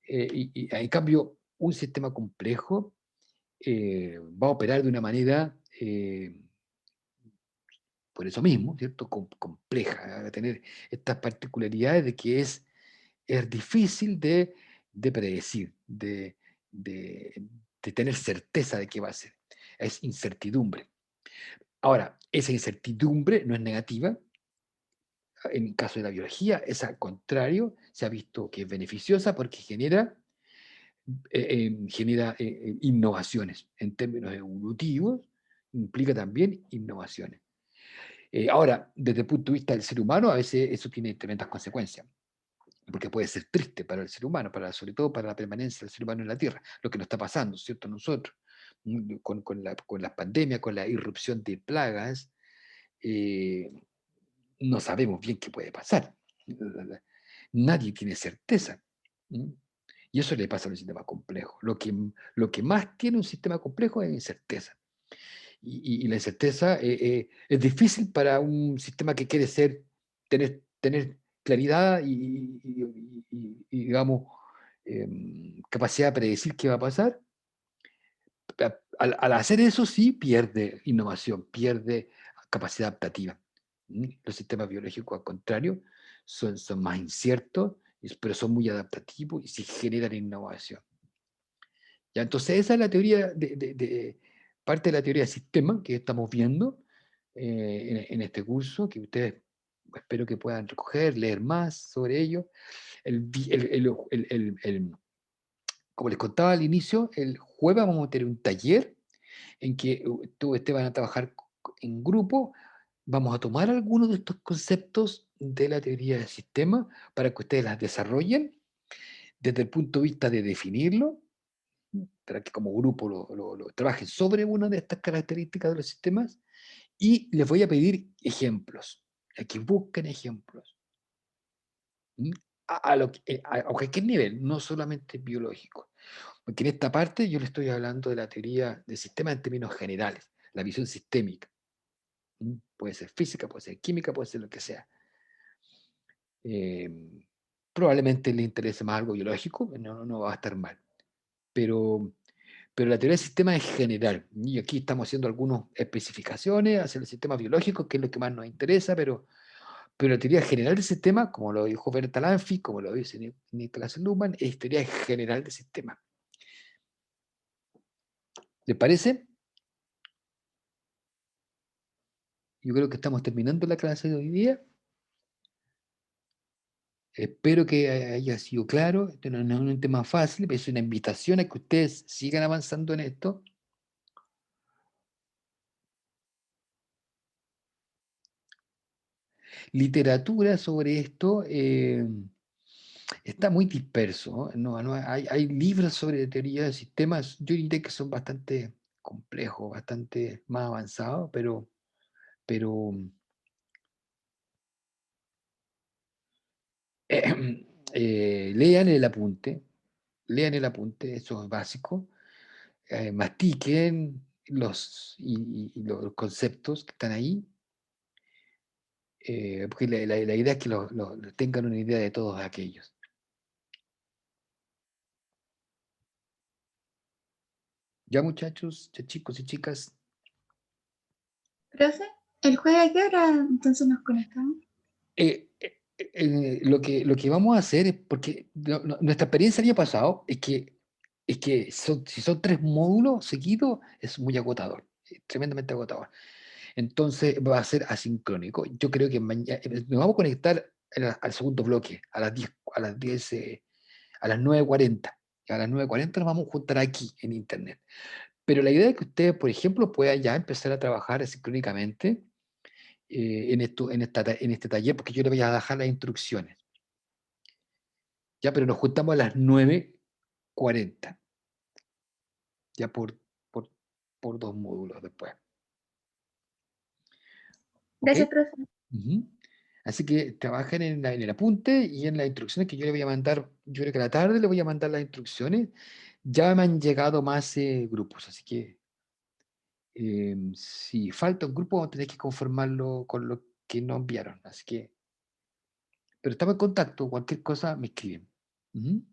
Speaker 1: Y en cambio, un sistema complejo va a operar de una manera, por eso mismo, ¿cierto? Compleja, va a tener estas particularidades de que es difícil de predecir, de tener certeza de qué va a ser. Es incertidumbre. Ahora, esa incertidumbre no es negativa. En el caso de la biología, es al contrario, se ha visto que es beneficiosa porque genera innovaciones en términos evolutivos, implica también innovaciones. Ahora, desde el punto de vista del ser humano, a veces eso tiene tremendas consecuencias, porque puede ser triste para el ser humano, sobre todo para la permanencia del ser humano en la Tierra, lo que nos está pasando, ¿cierto? Nosotros, con las pandemias, con la irrupción de plagas, eh, no sabemos bien qué puede pasar. Nadie tiene certeza. Y eso le pasa a un sistema complejo. Lo que más tiene un sistema complejo es incerteza. Y la incerteza es difícil para un sistema que quiere tener claridad digamos, capacidad de predecir qué va a pasar. Al hacer eso sí pierde innovación, pierde capacidad adaptativa. Los sistemas biológicos, al contrario, son más inciertos, pero son muy adaptativos y sí generan innovación. ¿Ya? Entonces esa es la teoría, parte de la teoría de sistema que estamos viendo en este curso, que ustedes espero que puedan recoger, leer más sobre ello. Como les contaba al inicio, el jueves vamos a tener un taller en que tú y van a trabajar en grupo. Vamos a tomar algunos de estos conceptos de la teoría del sistema para que ustedes las desarrollen desde el punto de vista de definirlo, para que como grupo lo trabajen sobre una de estas características de los sistemas, y les voy a pedir ejemplos, a que busquen ejemplos. A cualquier nivel, no solamente biológico. Porque en esta parte yo le estoy hablando de la teoría del sistema en términos generales, la visión sistémica. Puede ser física, puede ser química, puede ser lo que sea. Probablemente le interese más algo biológico, no va a estar mal. pero la teoría del sistema es general. Y aquí estamos haciendo algunas especificaciones hacia el sistema biológico, que es lo que más nos interesa, pero la teoría general del sistema, como lo dijo Bertalanffy, como lo dice Niklas Luhmann, es teoría general del sistema. ¿Les parece? Yo creo que estamos terminando la clase de hoy día. Espero que haya sido claro. Esto no es un tema fácil, pero es una invitación a que ustedes sigan avanzando en esto. Literatura sobre esto está muy disperso, ¿no? Hay libros sobre teoría de sistemas, yo diría que son bastante complejos, bastante más avanzados, pero lean el apunte, eso es básico, mastiquen y los conceptos que están ahí, porque la idea es que tengan una idea de todos aquellos. Ya muchachos, ya chicos y chicas,
Speaker 2: Profe, ¿el jueves a qué hora entonces nos conectamos?
Speaker 1: lo que vamos a hacer es, porque nuestra experiencia el año pasado es que, si son 3 módulos seguidos, es muy agotador, tremendamente agotador. Entonces va a ser asincrónico. Yo creo que mañana nos vamos a conectar al segundo bloque, a las 10, a las 9:40. A las 9:40 nos vamos a juntar aquí en internet. Pero la idea es que ustedes, por ejemplo, puedan ya empezar a trabajar asincrónicamente en este taller, porque yo les voy a dejar las instrucciones. Ya, pero nos juntamos a las 9:40. Ya por 2 módulos después. ¿Ok?
Speaker 2: Gracias, profe.
Speaker 1: Ujú. Así que trabajen en el apunte y en las instrucciones que yo le voy a mandar. Yo creo que a la tarde le voy a mandar las instrucciones. Ya me han llegado más grupos, así que si falta un grupo, vamos a tener que conformarlo con lo que nos enviaron. Así que, pero estamos en contacto, cualquier cosa me escriben. Ujú.